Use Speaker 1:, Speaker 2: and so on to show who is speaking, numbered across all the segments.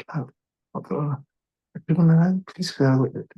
Speaker 1: Claro. Otro, please go with it.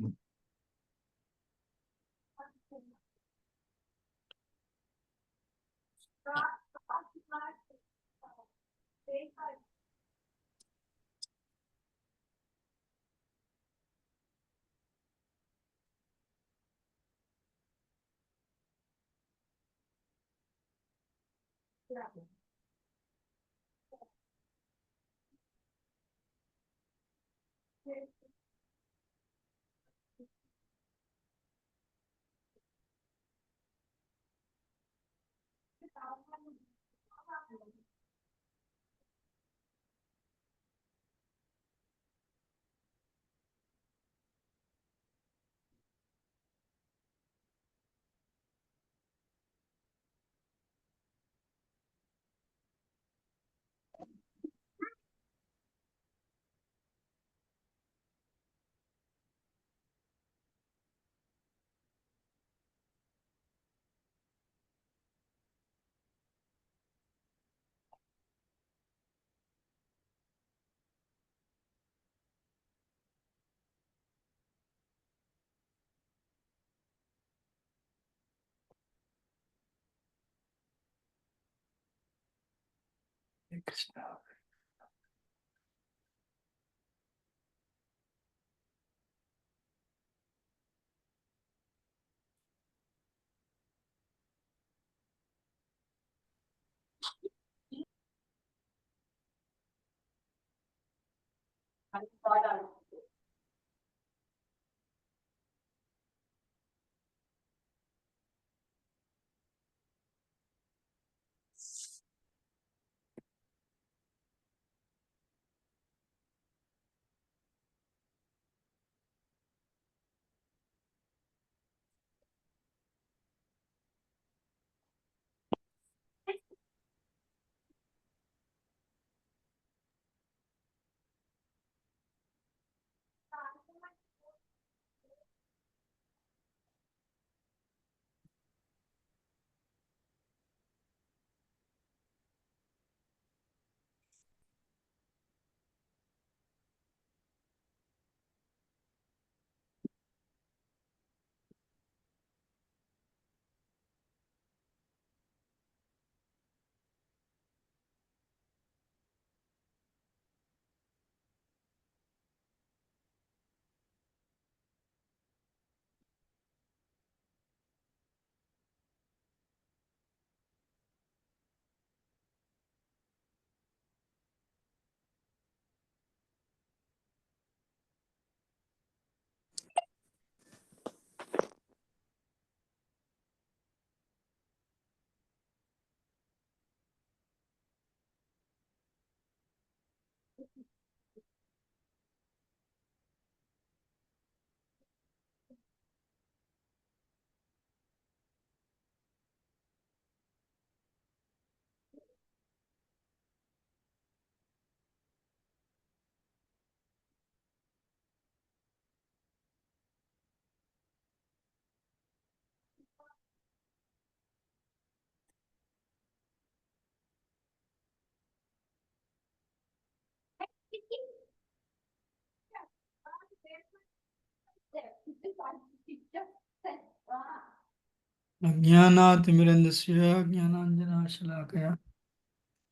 Speaker 2: अज्ञानातिमिरन्दस्य ज्ञानाञ्जनशलाकया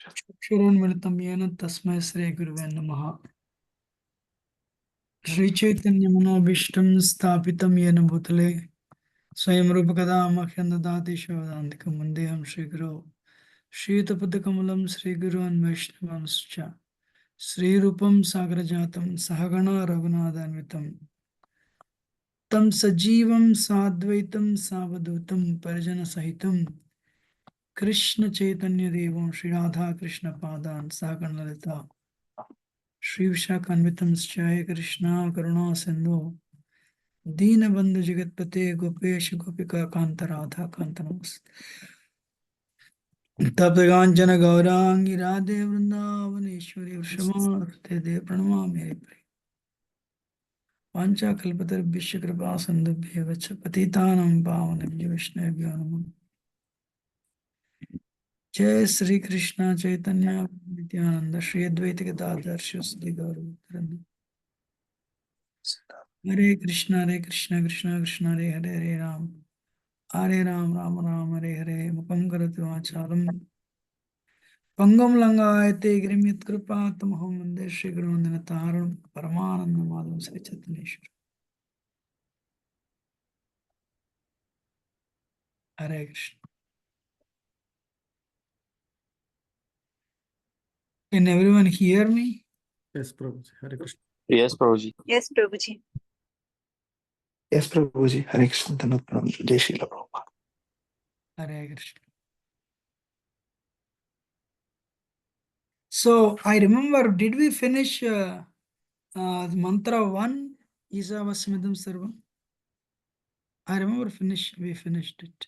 Speaker 2: चक्षुरुन्मिलितं येन तस्मै श्रीगुरुवे नमः। श्रीचैतन्यमनोभीष्टं स्थापितं येन भूतले स्वयं रूपकदा मह्यं ददाति शिवदान्तिकं वन्देऽहं श्रीगुरो श्रीयुतपदकमलं श्रीगुरोन् वैष्णवांश्च श्रीरूपं सागरजातं सहगणा रघुनाथान्वितं तं सजीवं साद्वैतं सावधूतं परिजनसहितं कृष्ण चैतन्य देवं श्री राधा कृष्ण पादान सहगण ललिता श्री विशाखान्वितंश्च हे कृष्णा करुणा सिंधु दीनबंधु जगतपते गोपेश गोपिका कांत राधा कांत नमस्ते तप्तकांचन गौरांगी राधे वृंदावनेश्वरी वृषभानुसुते देव प्रणमामि मेरे प्रिय वाञ्छाकल्पतरुभ्यश्च कृपा सिन्धुभ्येव च पतितानां पावनेभ्यो वैष्णवेभ्यो नमः। Jai Sri Krishna Chaitanya Nityananda Shri Advaita Gadadhar Shri Gaurav Hare Krishna Krishna Krishna Hare Hare Hare Ram Ram Ram Hare Hare Mukam Karati Vacharam Pangam Langayate Girim Yat Kripa Tamaham Vande Shri Guru Vandana Paramananda Madhava Sri Chaitanya Hare Krishna. Can everyone hear me?
Speaker 1: Yes, Prabhuji. Hare Krishna.
Speaker 3: Yes, Prabhuji.
Speaker 4: Yes, Prabhuji.
Speaker 1: Yes, Prabhuji. Hare Krishna. Dhanvat pranam. Jai Shri Prabhupada.
Speaker 2: Hare Krishna. So I remember, did we finish mantra 1? Isa Vasmidam Sarvam. I remember we finished it.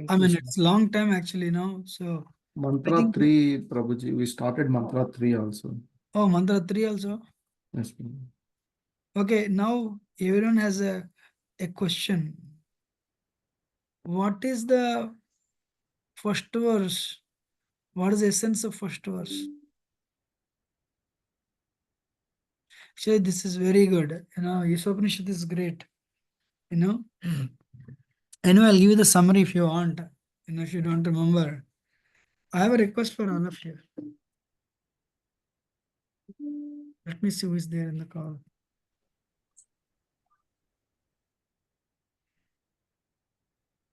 Speaker 2: I mean, it's long time actually now. So
Speaker 1: Mantra 3, Prabhuji. We started mantra 3 also.
Speaker 2: Oh, mantra 3 also.
Speaker 1: Yes, Prabhuji.
Speaker 2: Okay, now everyone has a question. What is the first verse? What is the essence of first verse? Actually, this is very good. Ishopanishad is great. Anyway, I'll give you the summary if you want. If you don't remember. I have a request for all of you. Let me see who is there in the call.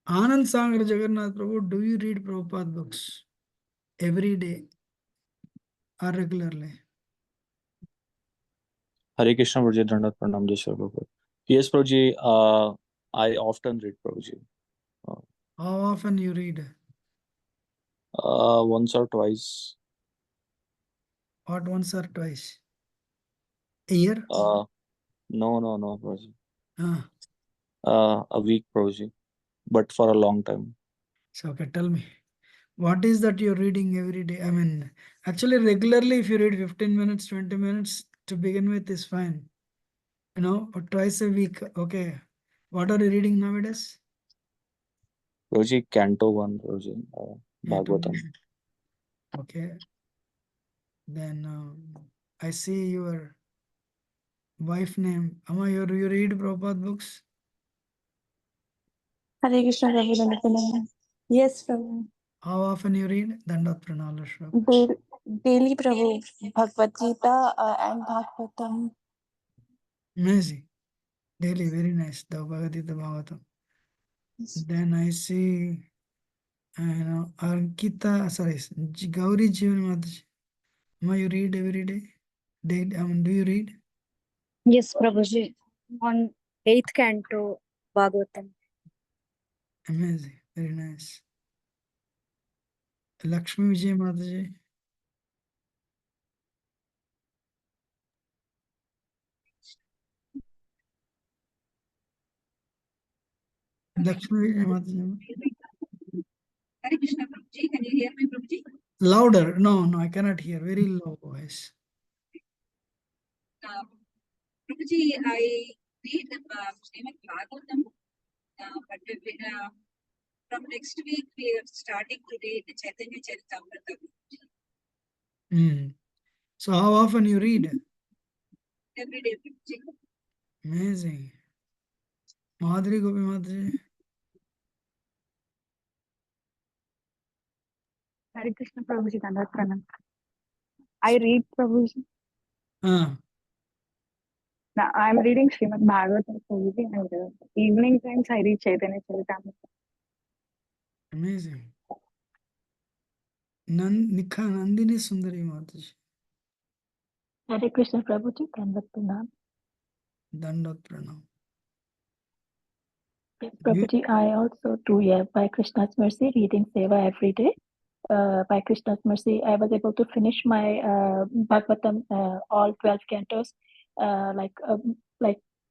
Speaker 2: Anand Sangar Jagannath Prabhu, do you read Prabhupada books every day or regularly?
Speaker 3: Hare Krishna, Prabhuji. Dandavat pranam, Jai Shri Prabhupada. Yes, Prabhuji. I often read, Prabhuji.
Speaker 2: How often you read?
Speaker 3: Once or twice.
Speaker 2: What, once or twice? A year?
Speaker 3: No, Prabhuji.
Speaker 2: Ah,
Speaker 3: A week, Prabhuji. But for a long time.
Speaker 2: so okay, tell me. What is that you're reading every day? I mean, actually, regularly, if you read 15 minutes, 20 minutes to begin with, is fine. But twice a week, okay. What are you reading nowadays?
Speaker 3: Prabhuji, Canto 1, Prabhuji. Bhagavatam.
Speaker 2: Okay. Then I see your wife name. Amma, you read Prabhupada books?
Speaker 4: Hare Krishna, Prabhu. Dandavat pranam. Yes, Prabhu.
Speaker 2: How often you read? Dandavat pranam.
Speaker 4: Daily, Prabhu. Bhagavad Gita and Bhagavatam.
Speaker 2: Amazing. Daily, very nice. The Bhagavad Gita Bhagavatam. Then I see, Ankita, sorry, Gauri Jivan Mataji. Amma, you read every day? Daily, do you read?
Speaker 5: Yes, Prabhuji. On 8th canto, Bhagavatam.
Speaker 2: Amazing. Very nice. Lakshmi Vijay Mataji. Lakshmi Vijay Mataji.
Speaker 6: Hare Krishna, Prabhuji. Can you hear me, Prabhuji?
Speaker 2: Louder. No, I cannot hear. Very low voice.
Speaker 6: Prabhuji, I read the Srimad Bhagavatam, but from next week we are starting to read the Chaitanya Charitamrita.
Speaker 2: So how often you read?
Speaker 6: Every day, Prabhuji.
Speaker 2: Amazing. Madhuri Gopi Mataji.
Speaker 5: Hare Krishna, Prabhuji. Dandavat pranam. I read, Prabhuji.
Speaker 2: Ah,
Speaker 5: Now, I'm reading Srimad Bhagavatam, Prabhuji, and evening times I read Chaitanya Charitamrita.
Speaker 2: amazing. Nandini Sundari Mataji.
Speaker 7: Hare Krishna Prabhuji, Dandavat pranam.
Speaker 2: Dandavat Pranam.
Speaker 7: Yes, Prabhuji, I also do, by Krishna's mercy, reading Seva every day. By Krishna's mercy, I was able to finish my Bhagavatam, all 12 cantos, like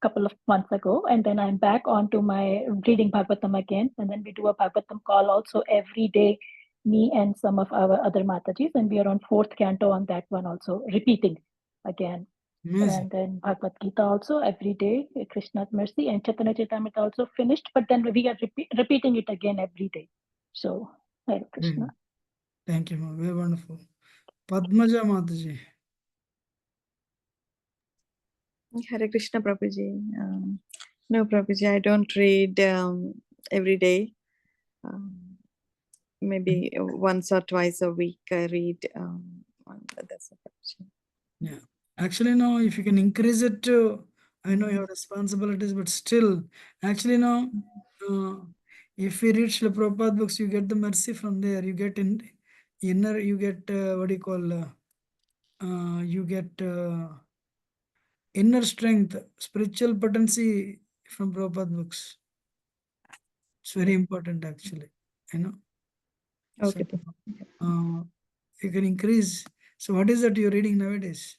Speaker 7: couple of months ago, and then I'm back onto my reading Bhagavatam again, and then we do a Bhagavatam call also every day, me and some of our other Matajis, and we are on 4th canto on that one also, repeating again.
Speaker 2: Amazing.
Speaker 7: And then Bhagavad Gita also every day, Krishna's mercy, and Chaitanya Charitamrita also finished, but then we are repeating it again every day. So, Hare Krishna.
Speaker 2: Thank you, ma'am. Very wonderful. Padmaja Mataji.
Speaker 8: Hare Krishna, Prabhuji. No, Prabhuji, I don't read every day. Maybe once or twice a week I read. That's it, Prabhuji.
Speaker 2: Yeah. Actually, no, if you can increase it to, I know you have responsibilities, but still, actually, no, if you read Srila Prabhupada books, you get the mercy from there. You get inner, you get, what do you call, you get inner strength, spiritual potency from Prabhupada books. It's very important, actually, you know.
Speaker 8: Okay.
Speaker 2: So, you can increase. So, what is that you're reading nowadays?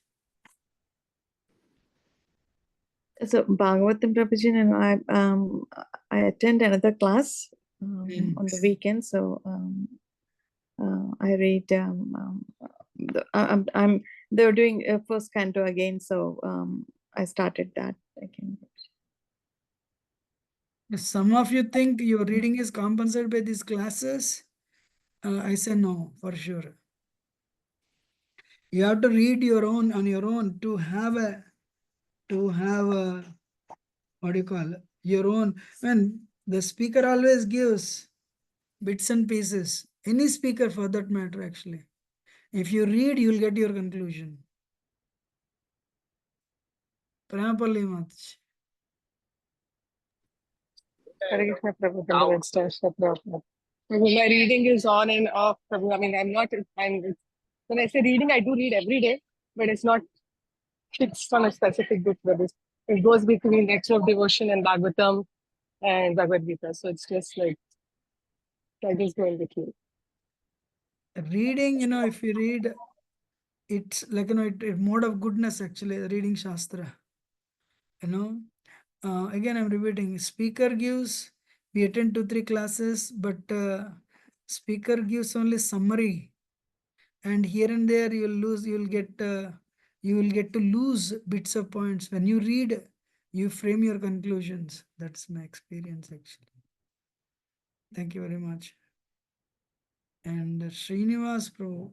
Speaker 8: So Bhagavatam, Prabhuji, and I attend another class on the weekend. So I read. They're doing first canto again, so I started that again.
Speaker 2: Some of you think your reading is compensated by these classes. I say no, for sure. You have to read your own on your own to have a what do you call it? Your own. When the speaker always gives bits and pieces, any speaker for that matter, actually. If you read, you'll get your conclusion. Pramapalli Mataji.
Speaker 9: Hare Krishna, Prabhu. My reading is on and off, Prabhu. I mean, when I say reading, I do read every day, but it's not fixed on a specific book, Prabhu. It goes between Lecture of Devotion and Bhagavatam and Bhagavad Gita. So it's just like, I just go in between.
Speaker 2: Reading, if you read, it's like, a mode of goodness, actually, reading Shastra. Again, I'm repeating, speaker gives, we attend 2-3 classes, but speaker gives only summary. And here and there you will get to lose bits of points. When you read, you frame your conclusions. That's my experience, actually. Thank you very much. And Srinivas Prabhu.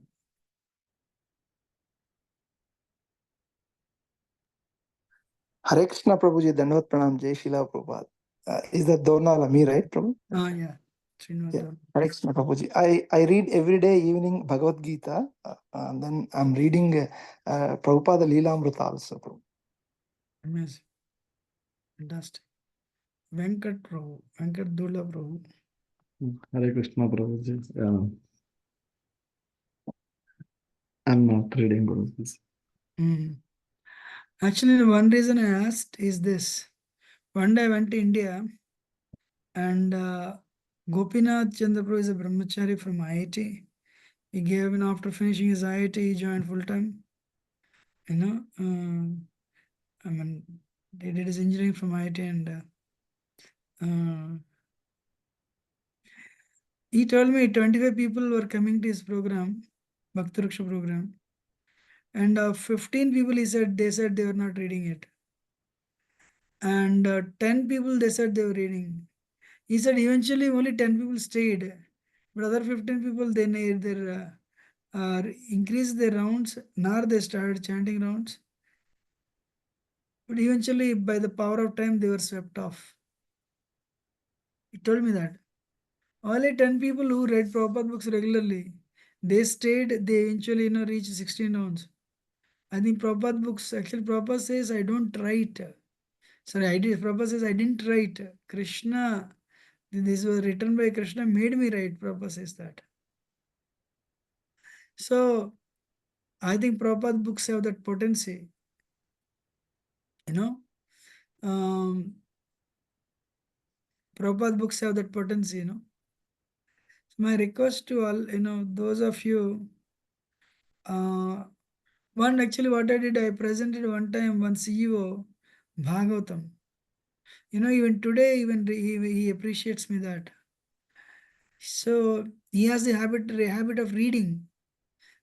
Speaker 1: Hare Krishna Prabhuji, Dandavat Pranam, Jai Shila Prabhupada. Is that Donala me, right, Prabhu?
Speaker 2: Yeah. Srinivas.
Speaker 1: Yeah. Hare Krishna Prabhuji. I read every day evening Bhagavad Gita. And then I'm reading Prabhupada Leelamrita also, Prabhu.
Speaker 2: Amazing. Fantastic. Venkat Prabhu. Venkat Dula Prabhu.
Speaker 3: Hare Krishna Prabhuji. I'm not reading Guruji.
Speaker 2: Actually, one reason I asked is this. One day I went to India and Gopinath Chandraprabhu is a brahmachari from IIT. He gave, after finishing his IIT, he joined full time. I mean, he did his engineering from IIT and he told me 25 people were coming to his program, Bhakti Raksha program. And 15 people, they said they were not reading it. And 10 people, they said they were reading. He said eventually only 10 people stayed. But other 15 people, they neither increased their rounds, nor they started chanting rounds. But eventually, by the power of time, they were swept off. He told me that. Only 10 people who read Prabhupada books regularly, they stayed, they eventually reached 16 rounds. I think Prabhupada books, actually Prabhupada says, I don't write. Sorry, Prabhupada says, I didn't write. Krishna, this was written by Krishna, made me write. Prabhupada says that. So, I think Prabhupada books have that potency. Prabhupada books have that potency, So my request to all, those of you, actually what I did, I presented one time, one CEO, Bhagavatam. Even today, he appreciates me that. So he has the habit of reading.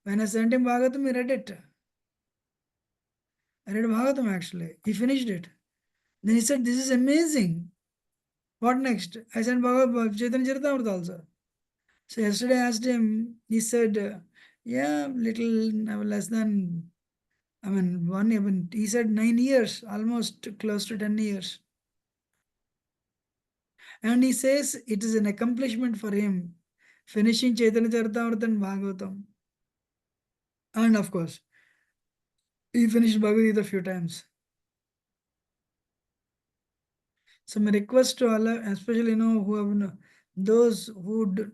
Speaker 2: When I sent him Bhagavatam, he read it. I read Bhagavatam actually. He finished it. Then he said, this is amazing. What next? I sent Chaitanya Charitamrita also. So yesterday I asked him, he said, yeah, little less than, he said 9 years, almost close to 10 years. And he says it is an accomplishment for him, finishing Chaitanya Charitamrita and Bhagavatam. And of course, he finished Bhagavad Gita a few times. So my request to Allah, especially who have those who would,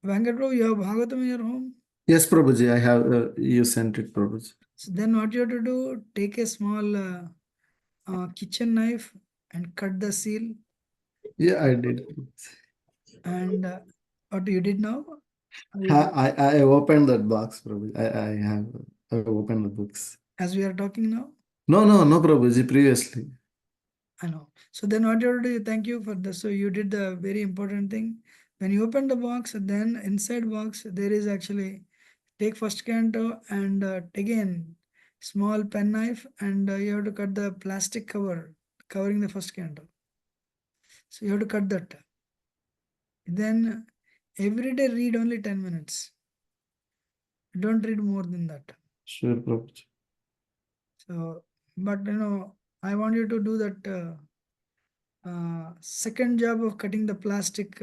Speaker 2: Venkat Prabhu, you have Bhagavatam in your home?
Speaker 1: Yes, Prabhuji, I have, you sent it, Prabhuji.
Speaker 2: So then what you have to do, take a small kitchen knife and cut the seal.
Speaker 1: Yeah, I did.
Speaker 2: And what you did now?
Speaker 1: I opened that box, Prabhuji. I opened the books.
Speaker 2: As we are talking now?
Speaker 1: No, Prabhuji, previously.
Speaker 2: I know. So then what you have to do, thank you for this. So you did the very important thing. When you open the box, then inside box, there is actually, take first canto and again, small pen knife, and you have to cut the plastic cover, covering the first canto. So you have to cut that. Then every day read only 10 minutes. Don't read more than that.
Speaker 1: Sure, Prabhuji.
Speaker 2: So, but I want you to do that second job of cutting the plastic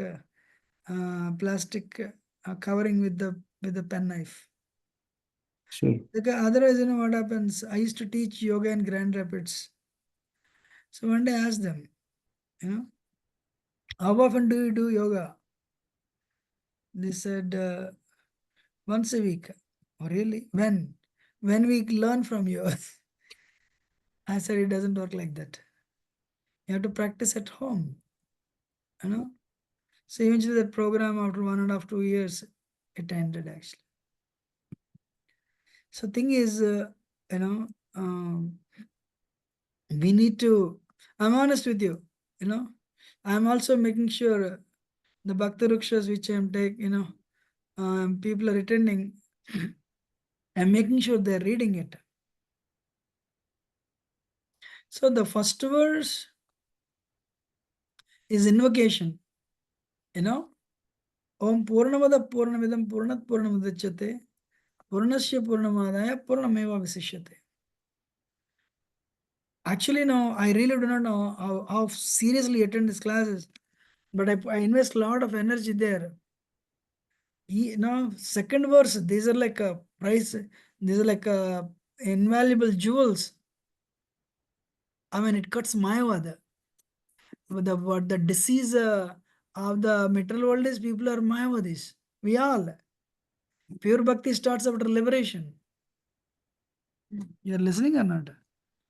Speaker 2: covering with the pen knife.
Speaker 1: Sure.
Speaker 2: Because otherwise, what happens? I used to teach yoga in Grand Rapids. So one day I asked them, how often do you do yoga? They said, once a week. Oh, really? When? When we learn from you. I said, it doesn't work like that. You have to practice at home. So eventually that program, after 1.5 to 2 years, it ended actually. So thing is, we need to, I'm honest with you, I'm also making sure the Bhakti Rukshas which I'm taking, people are attending, I'm making sure they're reading it. So the first verse is invocation, Om Purnamada Purnamidam Purnat Purnamadachyate Purnasya Purnamadaya Purnameva Visishyate. Actually, no, I really do not know how seriously attend these classes, but I invest a lot of energy there. Second verse, these are like a price, these are like invaluable jewels. It cuts Mayavad. What the disease of the material world is, people are Mayavadis. We all. Pure bhakti starts after liberation. You're listening or not?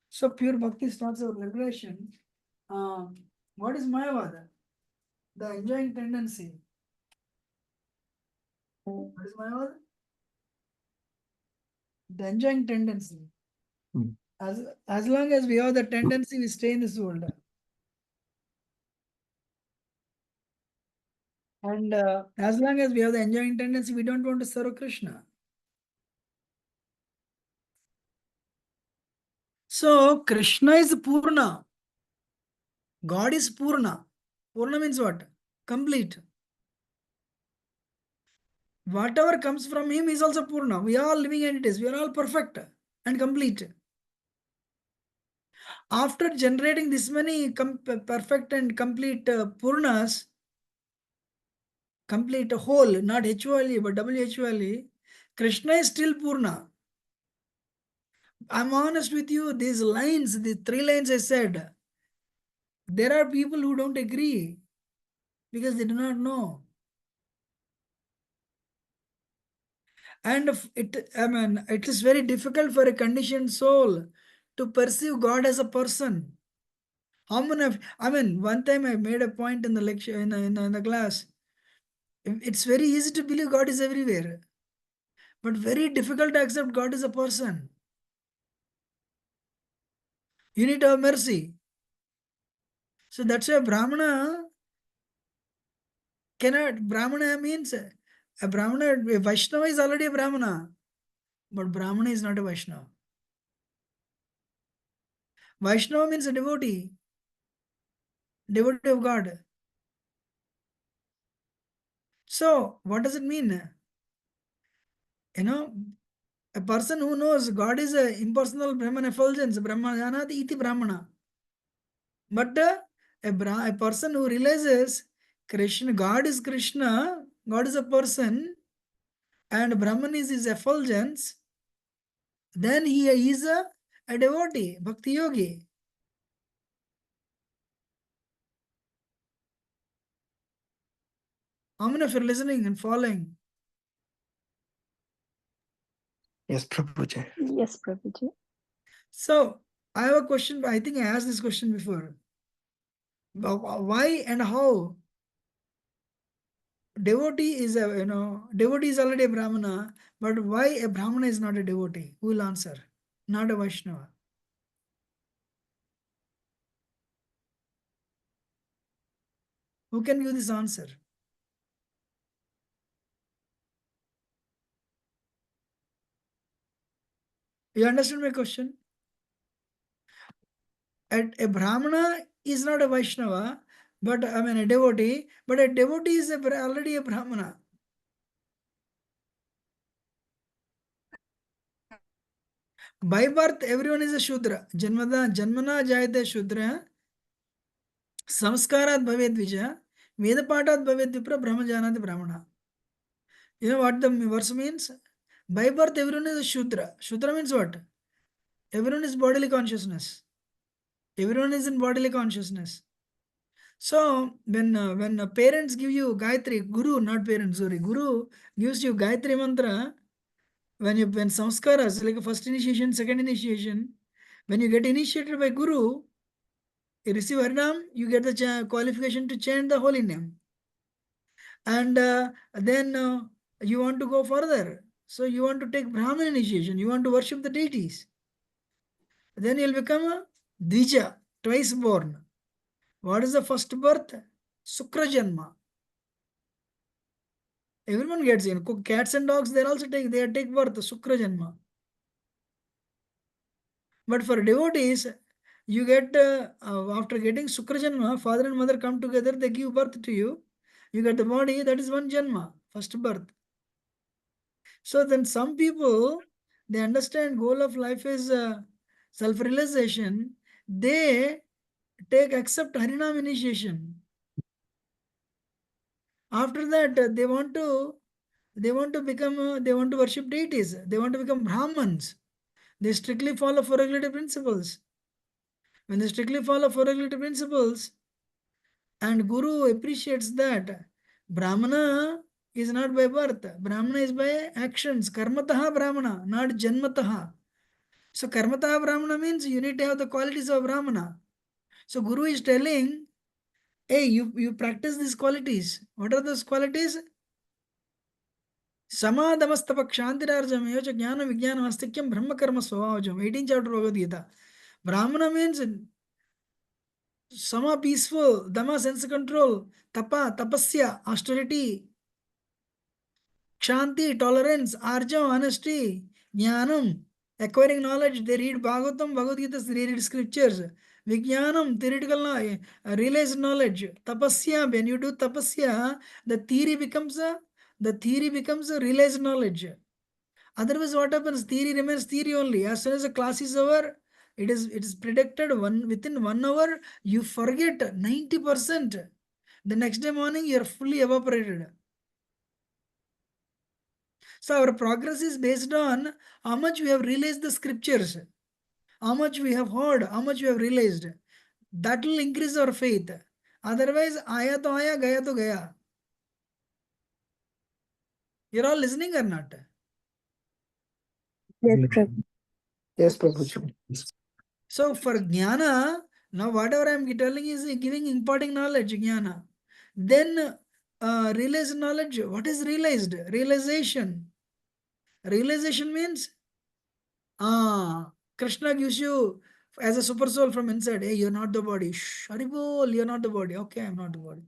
Speaker 2: So pure bhakti starts after liberation. What is Mayavad? The enjoying tendency. What is Mayavad? The enjoying tendency. As long as we have the tendency, we stay in this world. And as long as we have the enjoying tendency, we don't want to serve Krishna. So Krishna is Purna. God is Purna. Purna means what? Complete. Whatever comes from him is also Purna. We are all living entities. We are all perfect and complete. After generating this many perfect and complete Purnas, complete whole, not HOLE, but WHOLE, Krishna is still Purna. I'm honest with you, these lines, the 3 lines I said, there are people who don't agree because they do not know. And it is very difficult for a conditioned soul to perceive God as a person. How many one time I made a point in the lecture, in the class. It's very easy to believe God is everywhere, but very difficult to accept God is a person. You need to have mercy. So that's why Brahmana means a Brahmana, a Vaishnava is already a Brahmana, but Brahmana is not a Vaishnava. Vaishnava means a devotee of God. So what does it mean? You know, a person who knows God is a impersonal Brahman effulgence, Brahma Janati iti Brahmana. But a person who realizes Krishna, God is Krishna, God is a person, and Brahman is his effulgence, then he is a devotee, bhakti yogi. How many of you are listening and following?
Speaker 1: Yes, Prabhuji.
Speaker 7: Yes, Prabhuji.
Speaker 2: So I have a question. I think I asked this question before. Why and how devotee is devotee is already a Brahmana, but why a Brahmana is not a devotee? Who will answer? Not a Vaishnava. Who can give this answer? You understand my question? A Brahmana is not a Vaishnava, but I mean a devotee, but a devotee is already a Brahmana. By birth, everyone is a Shudra. Janmana jayate Shudra. Samskarat bhavet vija. Vedapatat bhavet vipra brahma janati brahmana. You know what the verse means? By birth, everyone is a Shudra. Shudra means what? Everyone is bodily consciousness. Everyone is in bodily consciousness. So when parents give you Gayatri, Guru, not parents, sorry, Guru gives you Gayatri mantra, when samskaras, like first initiation, second initiation, when you get initiated by Guru, you receive Harinam, you get the qualification to chant the holy name. And then you want to go further. So you want to take Brahman initiation, you want to worship the deities. Then you'll become a Dvija, twice born. What is the first birth? Sukra Janma. Everyone gets in. Cats and dogs, they take birth, Sukra Janma. But for devotees, you get, after getting Sukra Janma, father and mother come together, they give birth to you. You get the body, that is one Janma, first birth. So then some people, they understand goal of life is self-realization. They accept Harinam initiation. After that, they want to become, they want to worship deities. They want to become Brahmins. They strictly follow four regulative principles. When they strictly follow four regulative principles, and Guru appreciates that Brahmana is not by birth, Brahmana is by actions. Karmataha Brahmana, not Janmataha. So Karmataha Brahmana means you need to have the qualities of Brahmana. So Guru is telling, hey, you practice these qualities. What are those qualities? Samadhamastapa kshantirarjam yocha jnana vijnana astikyam brahma karma swavajam. 18th chapter Bhagavad Gita. Brahmana means sama, peaceful, dhamma, sense control, tapa, tapasya, austerity, kshanti, tolerance, arjam, honesty, jnanam, acquiring knowledge. They read Bhagavatam, Bhagavad Gita, they read scriptures. Vijnanam, theoretical knowledge, realized knowledge. Tapasya, when you do tapasya, the theory becomes a realized knowledge. Otherwise, what happens? Theory remains theory only. As soon as the class is over, it is predicted within 1 hour, you forget 90%. The next day morning, you are fully evaporated. So our progress is based on how much we have realized the scriptures, how much we have heard, how much we have realized. That will increase our faith. Otherwise, aya to aya, gaya to gaya. You're all listening or not?
Speaker 4: Yes, Prabhu.
Speaker 1: Yes, Prabhuji.
Speaker 2: So for jnana, now whatever I am telling is giving imparting knowledge, jnana. Then realized knowledge. What is realized? Realization. Realization means Krishna gives you as a super soul from inside. Hey, you're not the body. Shh, Haribol, you're not the body. Okay, I'm not the body.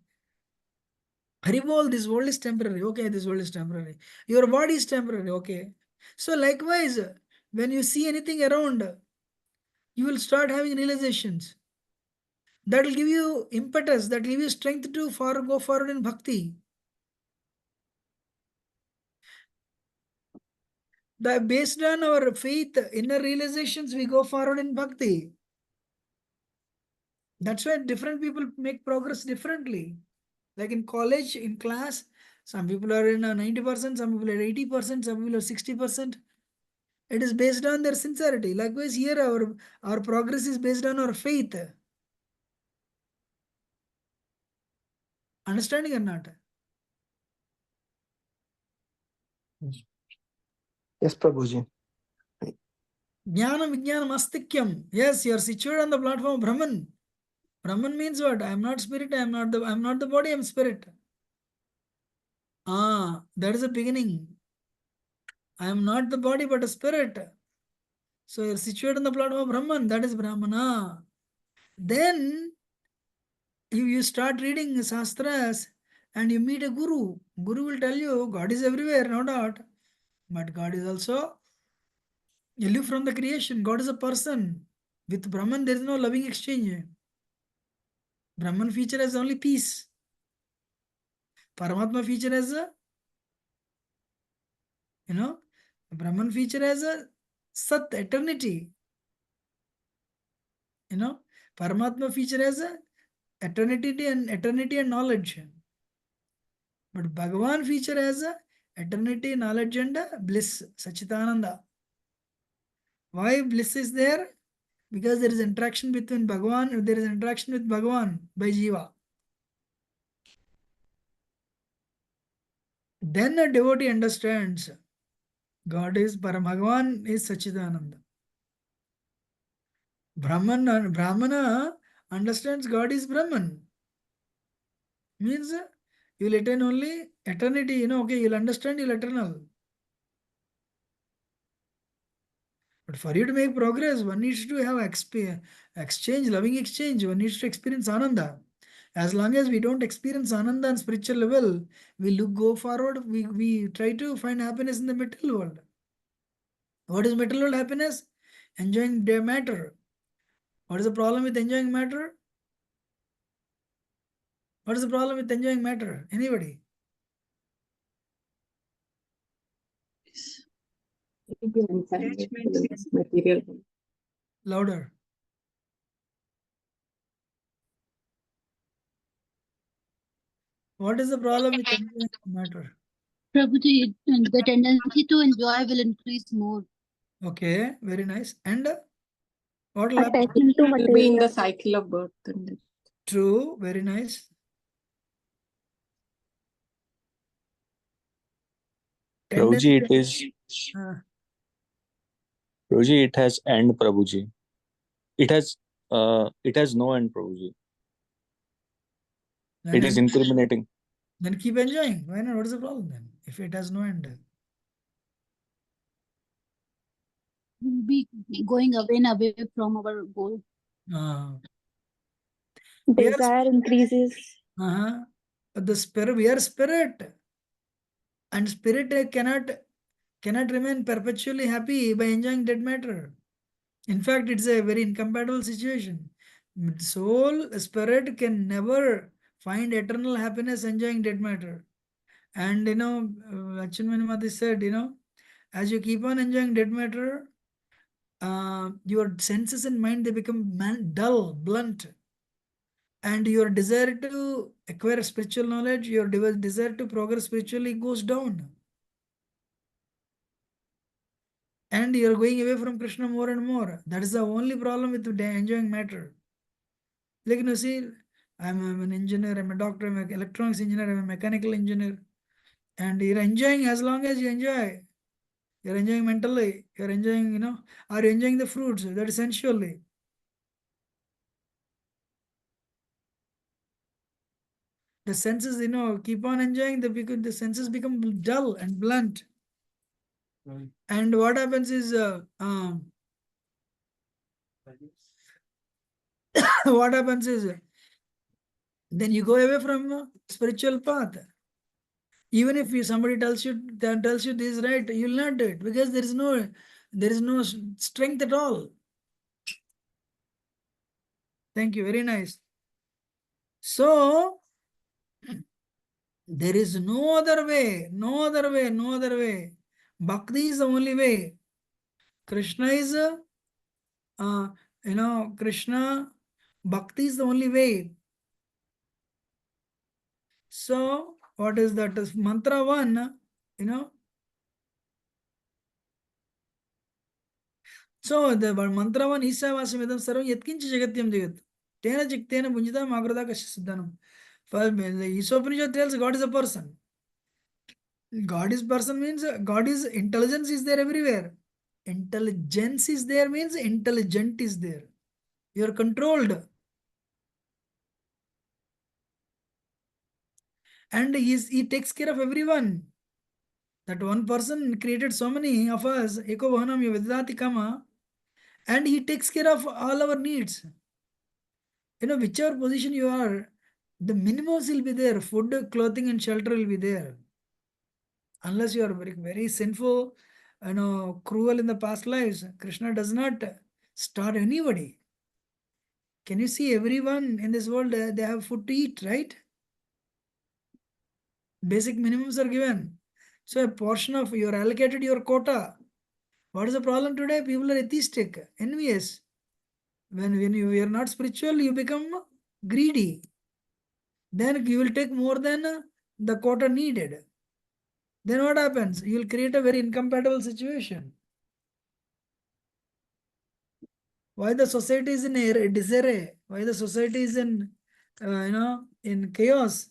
Speaker 2: Haribol, this world is temporary. Okay, this world is temporary. Your body is temporary. Okay. So likewise, when you see anything around, you will start having realizations. That will give you impetus, that will give you strength to go forward in bhakti. Based on our faith, inner realizations, we go forward in bhakti. That's why different people make progress differently. Like in college, in class, some people are in 90%, some people are 80%, some people are 60%. It is based on their sincerity. Likewise, here our progress is based on our faith. Understanding or not?
Speaker 1: Yes, Prabhuji.
Speaker 2: Jnanam Vijnanam Astikyam. Yes, you are situated on the platform of Brahman. Brahman means what? I am not spirit, I am not the body, I am spirit. That is the beginning. I am not the body but a spirit. So you are situated on the platform of Brahman, that is Brahmana. Then you start reading Shastras and you meet a Guru. Guru will tell you God is everywhere, no doubt. But God is also, you live from the creation. God is a person. With Brahman, there is no loving exchange. Brahman feature has only peace. Paramatma feature has a, Brahman feature has a Sat, eternity. Paramatma feature has a eternity and knowledge. But Bhagavan feature has a eternity, knowledge and bliss, Sachitananda. Why bliss is there? Because there is interaction between Bhagavan, there is interaction with Bhagavan by Jiva. Then a devotee understands God is Bhagavan is Sachidananda. Brahmana understands God is Brahman. Means you will attain only eternity, you'll understand, you'll eternal. But for you to make progress, one needs to have exchange, loving exchange. One needs to experience Ananda. As long as we don't experience Ananda on spiritual level, we go forward, we try to find happiness in the material world. What is material world happiness? Enjoying their matter. What is the problem with enjoying matter? What is the problem with enjoying matter? Anybody?
Speaker 6: Attachment.
Speaker 2: Louder. What is the problem with enjoying matter?
Speaker 10: Prabhuji, the tendency to enjoy will increase more.
Speaker 2: Okay, very nice. And what will happen?
Speaker 4: Attachment to
Speaker 11: Will be in
Speaker 4: material.
Speaker 11: the cycle of birth and death.
Speaker 2: True, very nice.
Speaker 3: Prabhuji,
Speaker 2: Tendency.
Speaker 3: it is.
Speaker 2: Uh,
Speaker 3: Prabhuji, it has end, Prabhuji. It has no end, Prabhuji. It is incriminating.
Speaker 2: Then keep enjoying. Why not? What is the problem then? If it has no end.
Speaker 10: We'll be going away and away from our goal.
Speaker 4: Desire increases.
Speaker 2: But the spirit, we are spirit. And spirit cannot remain perpetually happy by enjoying dead matter. In fact, it's a very incompatible situation. Soul, spirit can never find eternal happiness enjoying dead matter. And Achinmani Mati said, as you keep on enjoying dead matter, your senses and mind, they become dull, blunt. And your desire to acquire spiritual knowledge, your desire to progress spiritually goes down. And you're going away from Krishna more and more. That is the only problem with enjoying matter. Like, see, I'm an engineer, I'm a doctor, I'm an electronics engineer, I'm a mechanical engineer. And you're enjoying as long as you enjoy. You're enjoying mentally, you're enjoying, are you enjoying the fruits? That is sensually. The senses, keep on enjoying, the senses become dull and blunt. Right. And what happens is, what happens is, then you go away from spiritual path. Even if somebody tells you this is right, you will not do it because there is no strength at all. Thank you, very nice. So there is no other way. Bhakti is the only way. Krishna is, Krishna, Bhakti is the only way. So, what is that? Is mantra 1, So, the mantra 1, Isavasamidam Sarvam Yatkinchi Jagatyam Jagat. Tena Jiktena Bunjita Magrada Kashidanam. First, the Isopanishad tells God is a person. God is person means God is intelligence is there everywhere. Intelligence is there means intelligent is there. You are controlled. And he takes care of everyone. That one person created so many of us, Eko Vahanam Yavedati Kama, and he takes care of all our needs. Whichever position you are, the minimums will be there. Food, clothing, and shelter will be there. Unless you are very, very sinful, cruel in the past lives, Krishna does not start anybody. Can you see everyone in this world, they have food to eat, right? Basic minimums are given. So a portion of, you are allocated your quota. What is the problem today? People are atheistic, envious. When you are not spiritual, you become greedy. Then you will take more than the quota needed. Then what happens? You will create a very incompatible situation. Why the society is in disarray? Why the society is in, in chaos?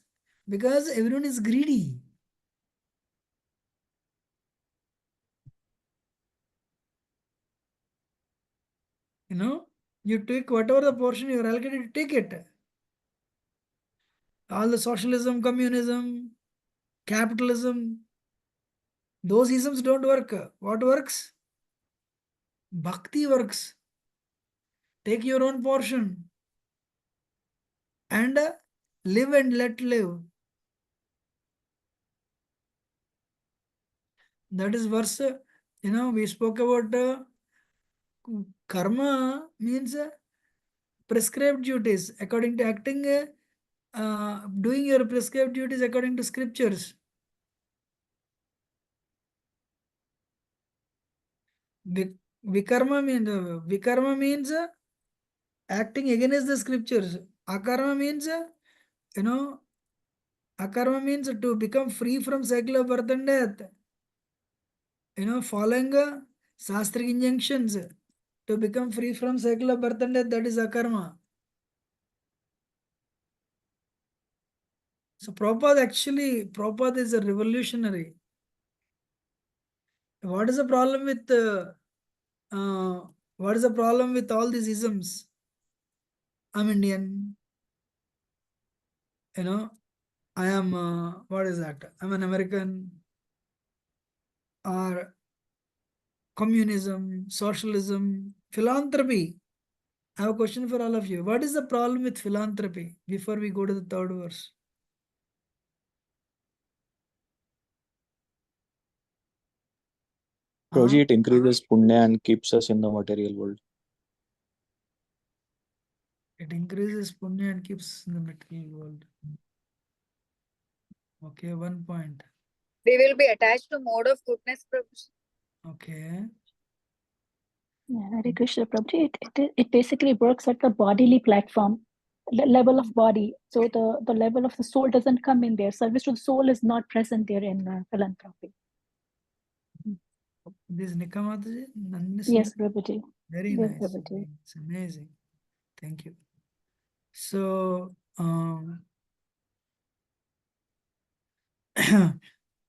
Speaker 2: Because everyone is greedy. You take whatever the portion you are allocated, take it. All the socialism, communism, capitalism, those isms don't work. What works? Bhakti works. Take your own portion and live and let live. That is verse, we spoke about karma means prescribed duties according to acting, doing your prescribed duties according to scriptures. Vikarma means acting against the scriptures. Akarma means, akarma means to become free from cycle of birth and death. Following shastric injunctions to become free from cycle of birth and death, that is akarma. So Prabhupada is a revolutionary. What is the problem with all these isms? I'm Indian. I am what is that? I'm an American. Or communism, socialism, philanthropy. I have a question for all of you. What is the problem with philanthropy before we go to the third verse?
Speaker 3: Prabhuji, it increases punya and keeps us in the material world.
Speaker 2: It increases punya and keeps in the material world. Okay, 1 point.
Speaker 12: They will be attached to mode of goodness, Prabhuji.
Speaker 2: Okay.
Speaker 7: Yeah, Hare Krishna, Prabhuji. It basically works at the bodily platform, level of body. So the level of the soul doesn't come in there. Service to the soul is not present there in philanthropy.
Speaker 2: This Nikamataji?
Speaker 7: Yes, Prabhuji.
Speaker 2: Very
Speaker 7: Yes,
Speaker 2: nice.
Speaker 7: Prabhuji.
Speaker 2: It's amazing. Thank you. So,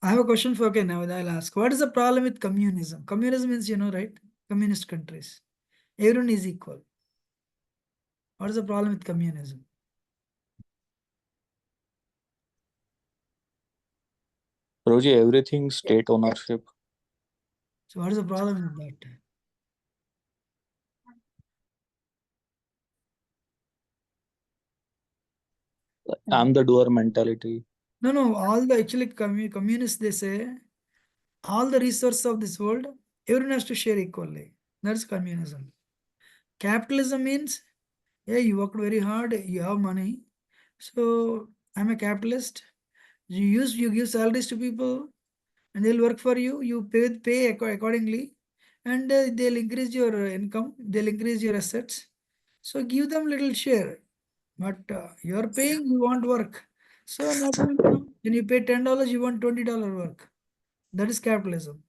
Speaker 2: I have a question for, okay, now I'll ask. What is the problem with communism? Communism means, right? Communist countries. Everyone is equal. What is the problem with communism?
Speaker 3: Prabhuji, everything state ownership.
Speaker 2: So what is the problem with that?
Speaker 3: I'm the doer mentality.
Speaker 2: No, all the actually communists, they say, all the resources of this world, everyone has to share equally. That's communism. Capitalism means, yeah, you worked very hard, you have money. So I'm a capitalist. You give salaries to people. and they'll work for you. You pay accordingly, and they'll increase your income. They'll increase your assets. So give them little share. But you're paying, you want work. So nothing, when you pay $10, you want $20 work. That is capitalism.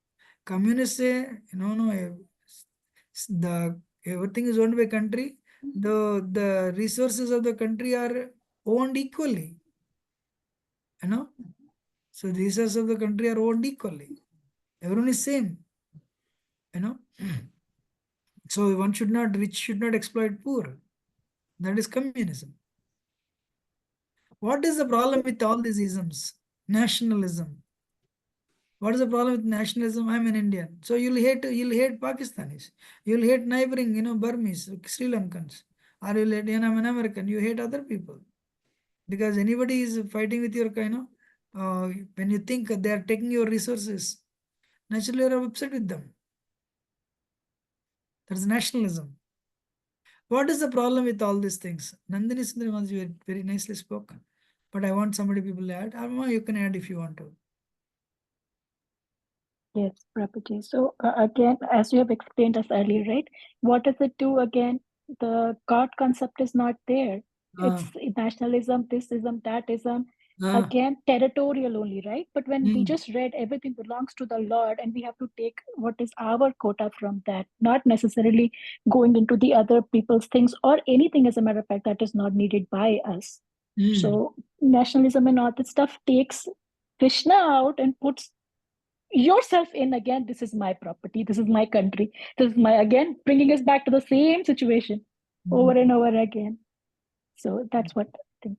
Speaker 2: Communists say, no, the everything is owned by country. The resources of the country are owned equally. So the resources of the country are owned equally. Everyone is same. So rich should not exploit poor. That is communism. What is the problem with all these isms? Nationalism. What is the problem with nationalism? I'm an Indian. So you'll hate Pakistanis. You'll hate neighboring, Burmese, Sri Lankans. Or you'll hate, I'm an American. You hate other people. Because anybody is fighting with your, when you think they are taking your resources, naturally you're upset with them. That's nationalism. What is the problem with all these things? Nandini Sundari very, very nicely spoke. But I want people to add. Amma, you can add if you want to.
Speaker 7: Yes, Prabhuji. So again, as you have explained us earlier, right? What does it do again? The God concept is not there. It's nationalism, thisism, thatism. Again, territorial only, right? But when we just read everything belongs to the Lord, and we have to take what is our quota from that, not necessarily going into the other people's things or anything, as a matter of fact, that is not needed by us. So nationalism and all that stuff takes Krishna out and puts yourself in again. This is my property, this is my country, this is my, again bringing us back to the same situation over and over again. So that's what I think.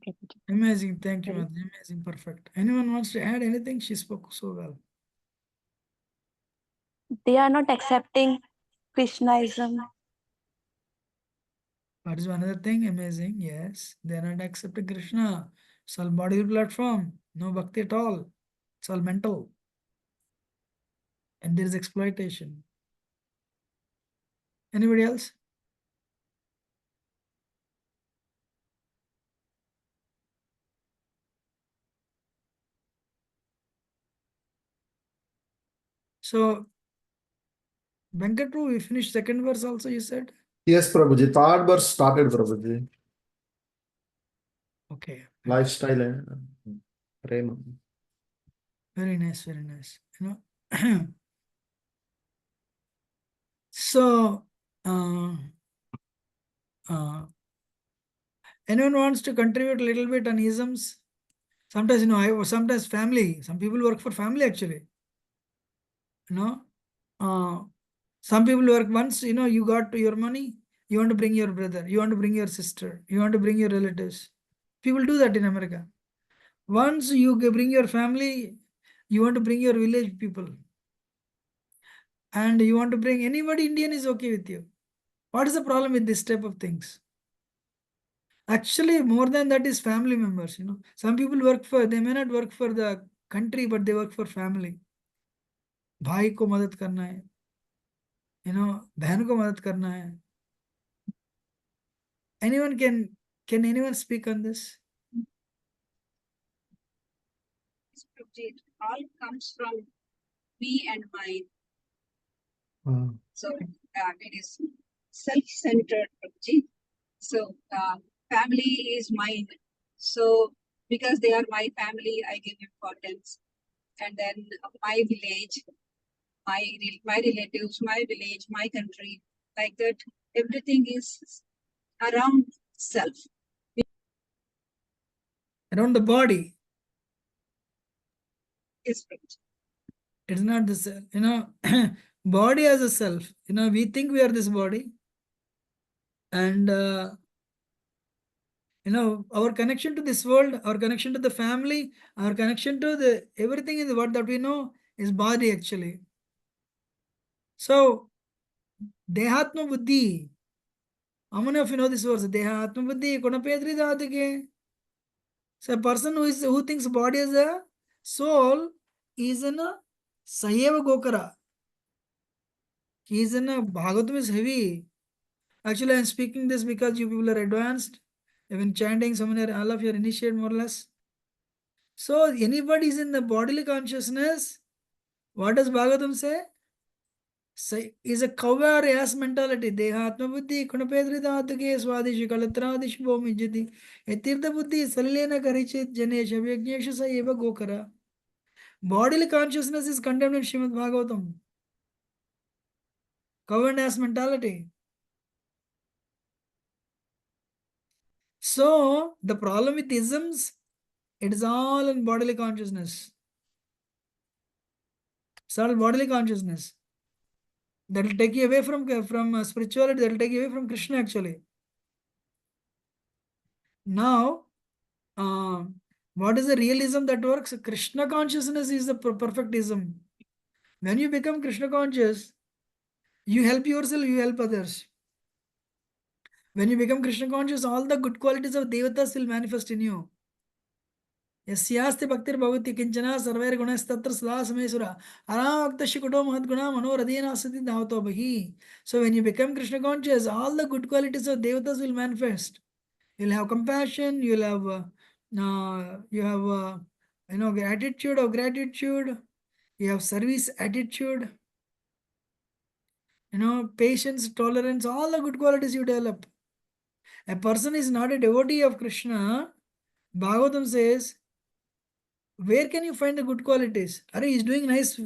Speaker 2: Amazing. Thank you, Madhu. Amazing. Perfect. Anyone wants to add anything? She spoke so well.
Speaker 4: They are not accepting Krishnaism.
Speaker 2: That is another thing. Amazing. Yes. They are not accepting Krishna. It's all body platform. No bhakti at all. It's all mental. And there is exploitation. Anybody else? So, Venkatru, we finished second verse also, you said?
Speaker 13: Yes, Prabhuji. Third verse started, Prabhuji.
Speaker 2: Okay.
Speaker 13: Lifestyle and prema.
Speaker 2: Very nice, very nice. So, anyone wants to contribute a little bit on isms? Sometimes, sometimes family. Some people work for family actually. Some people work once, you got your money, you want to bring your brother, you want to bring your sister, you want to bring your relatives. People do that in America. Once you bring your family, you want to bring your village people. And you want to bring anybody Indian is okay with you. What is the problem with this type of things? Actually, more than that is family members, Some people they may not work for the country, but they work for family. भाई को मदद करना है, बहन को मदद करना है. Anyone can anyone speak on this?
Speaker 6: It all comes from me and mine. So it is self-centered, Prabhuji. So family is mine. So because they are my family, I give importance. And then my village, my relatives, my village, my country, like that, everything is around self.
Speaker 2: Around the body.
Speaker 6: Yes,
Speaker 2: it's not the self, body as a self. We think we are this body. And our connection to this world, our connection to the family, our connection to the everything in the world that we know is body actually. So Dehatma Buddhi. How many of you know this verse? Dehatma Buddhi Kunapetri Dhatige. So a person who thinks body as a soul is in a Sayeva Gokara. He is in a Bhagavatam is heavy. Actually, I'm speaking this because you people are advanced. Even chanting, all of you are initiated more or less. So anybody is in the bodily consciousness, What does Bhagavatam say? Is a cover ass mentality. Dehatma buddhi, kunapedridhatake, swadishi, kalatradishi, bomijati, etirtha buddhi, salilena karichit, janesh, avyagnesha sa eva gokara. Bodily consciousness is condemned in Srimad Bhagavatam. Covered ass mentality. So, the problem with isms, it is all in bodily consciousness. It's all bodily consciousness. That will take you away from spirituality, that will take you away from Krishna actually. Now, what is the realism that works? Krishna consciousness is the perfect ism. When you become Krishna conscious, you help yourself, you help others. When you become Krishna conscious, all the good qualities of devatas will manifest in you. Yasyasti bhaktir bhavati kinchana sarvair gunastatra sada samesura aravaktashi kuto mahadguna manoradena sati dhavato bhahi. So when you become Krishna conscious, all the good qualities of devatas will manifest. You'll have compassion, you'll have attitude of gratitude, you have service attitude, patience, tolerance, all the good qualities you develop. A person is not a devotee of Krishna. Bhagavatam says, where can you find the good qualities? Are he is doing nice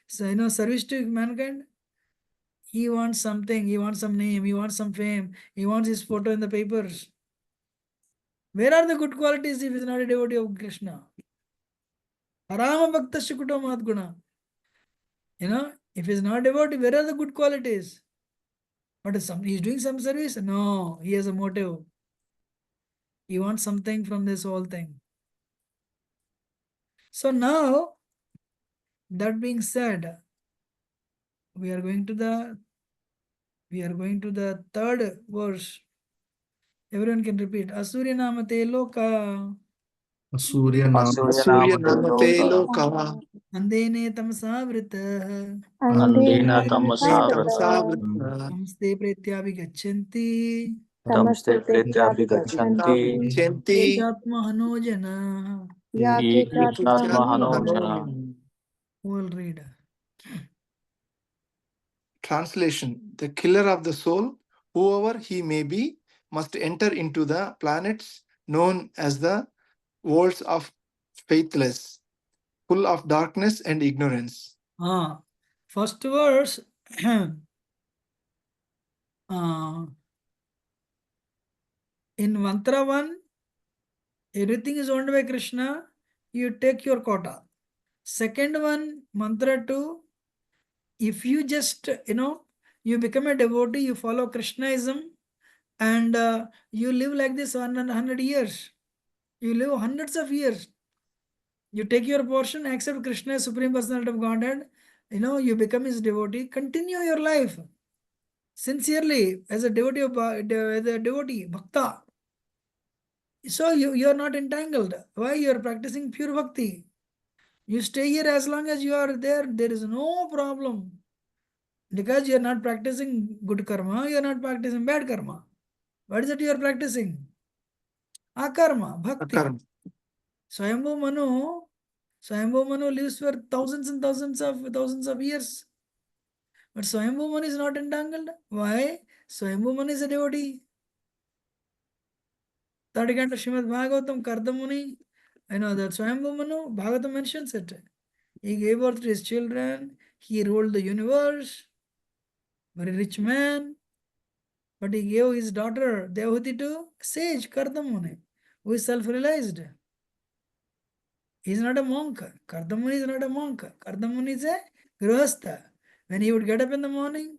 Speaker 2: service to mankind? He wants something, he wants some name, he wants some fame, he wants his photo in the papers. Where are the good qualities if he is not a devotee of Krishna? Parama bhakta shikuto madguna. If he is not devotee, where are the good qualities? But he is doing some service? No, he has a motive. He wants something from this whole thing. So now, that being said, we are going to the third verse. Everyone can repeat. Asurya namate loka.
Speaker 13: Surya
Speaker 1: Surya namate loka.
Speaker 2: Andene tamsavrita.
Speaker 3: Andena
Speaker 1: Tamsavrita.
Speaker 2: Tamste pretyabhigachanti.
Speaker 3: Tamste pretyabhigachanti.
Speaker 2: Yechatma hanojana.
Speaker 3: Yechatma hanojana.
Speaker 2: Who will read?
Speaker 1: Translation: the killer of the soul, whoever he may be, must enter into the planets known as the worlds of faithless, full of darkness and ignorance.
Speaker 2: First verse. In mantra 1, everything is owned by Krishna. You take your quota. Second one, mantra 2, if you just, you become a devotee, you follow Krishnaism, and you live like this 100 years. You live hundreds of years. You take your portion, accept Krishna as Supreme Personality of Godhead, you become his devotee, continue your life sincerely as a devotee, bhakta. So you are not entangled. Why? You are practicing pure bhakti. You stay here as long as you are there. There is no problem. Because you are not practicing good karma, you are not practicing bad karma. What is it you are practicing? Akarma, bhakti. Swayambhu Manu lives for thousands and thousands of years. But Swayambhu Manu is not entangled. Why? Swayambhu Manu is a devotee. Third canto Srimad Bhagavatam, Kardamuni. I know that Swayambhu Manu, Bhagavatam mentions it. He gave birth to his children. He ruled the universe. Very rich man. But he gave his daughter Devahuti to sage Kardamuni, who is self-realized. He is not a monk. Kardamuni is not a monk. Kardamuni is a grihastha. When he would get up in the morning,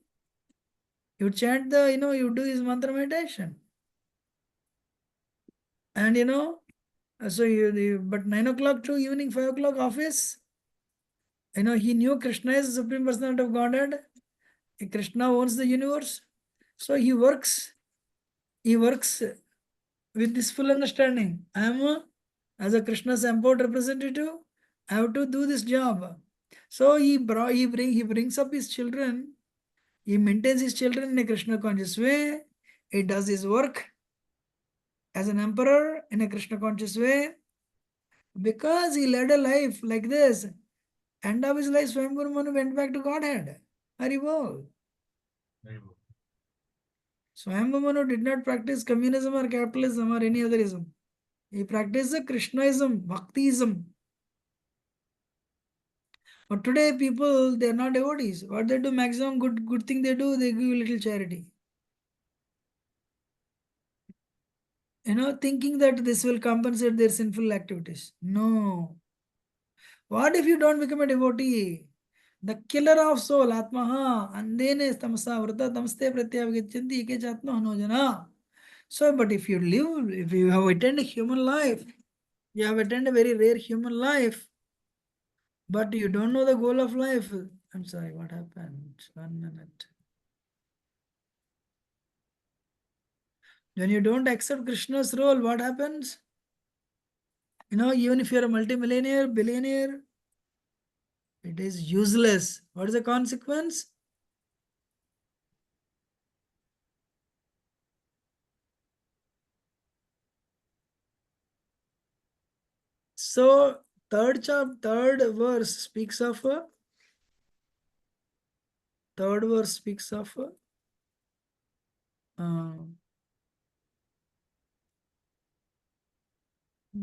Speaker 2: he would chant he would do his mantra meditation. And but 9 o'clock to evening 5 o'clock office, he knew Krishna is the Supreme Personality of Godhead. Krishna owns the universe. So he works with this full understanding. I am as a Krishna's import representative, I have to do this job. So he brings up his children. He maintains his children in a Krishna conscious way. He does his work as an emperor in a Krishna conscious way. Because he led a life like this, End of his life, Swayambhu Manu went back to Godhead. Haribol. Swayambhu Manu did not practice communism or capitalism or any otherism. He practiced the Krishnaism, Bhaktiism. But today people, they are not devotees. What they do, maximum good thing they do, they give a little charity. Thinking that this will compensate their sinful activities. No. What if you don't become a devotee? The killer of soul, Atmaha, andene tamasa vrata tamste pratyavagachanti eke chatma hanojana. So, but if you live, if you have attained a human life, you have attained a very rare human life, but you don't know the goal of life. I'm sorry, what happened? 1 minute. When you don't accept Krishna's role, what happens? Even if you're a multimillionaire, billionaire, it is useless. What is the consequence? So, third verse speaks of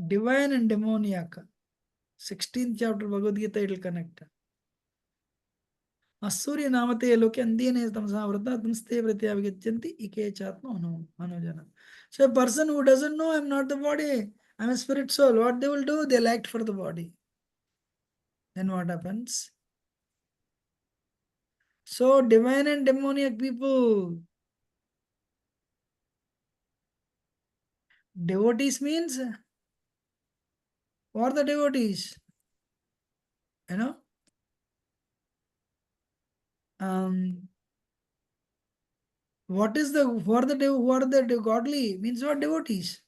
Speaker 2: divine and demoniac. 16th chapter Bhagavad Gita, it will connect. Asurya namate loke andine tamsa vrata tamste pratyavagachanti ike chatma hanojana. So a person who doesn't know I'm not the body, I'm a spirit soul, what they will do? They'll act for the body. Then what happens? So divine and demoniac people. Devotees means, what are the devotees? What is the who are the godly? Means what? Devotees.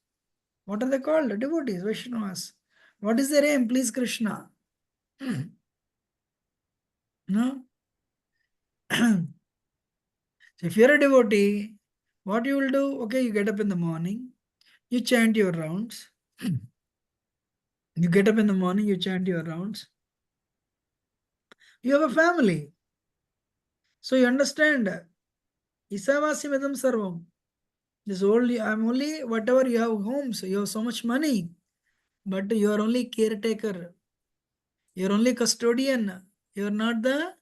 Speaker 2: What are they called? Devotees, Vaishnavas. What is their aim? Please Krishna. No? If you're a devotee, what you will do? Okay, you get up in the morning, you chant your rounds. You get up in the morning, you chant your rounds. You have a family. So you understand. Isavasimedam sarvam. I'm only whatever you have homes, you have so much money, but you are only caretaker. You're only custodian. You're not the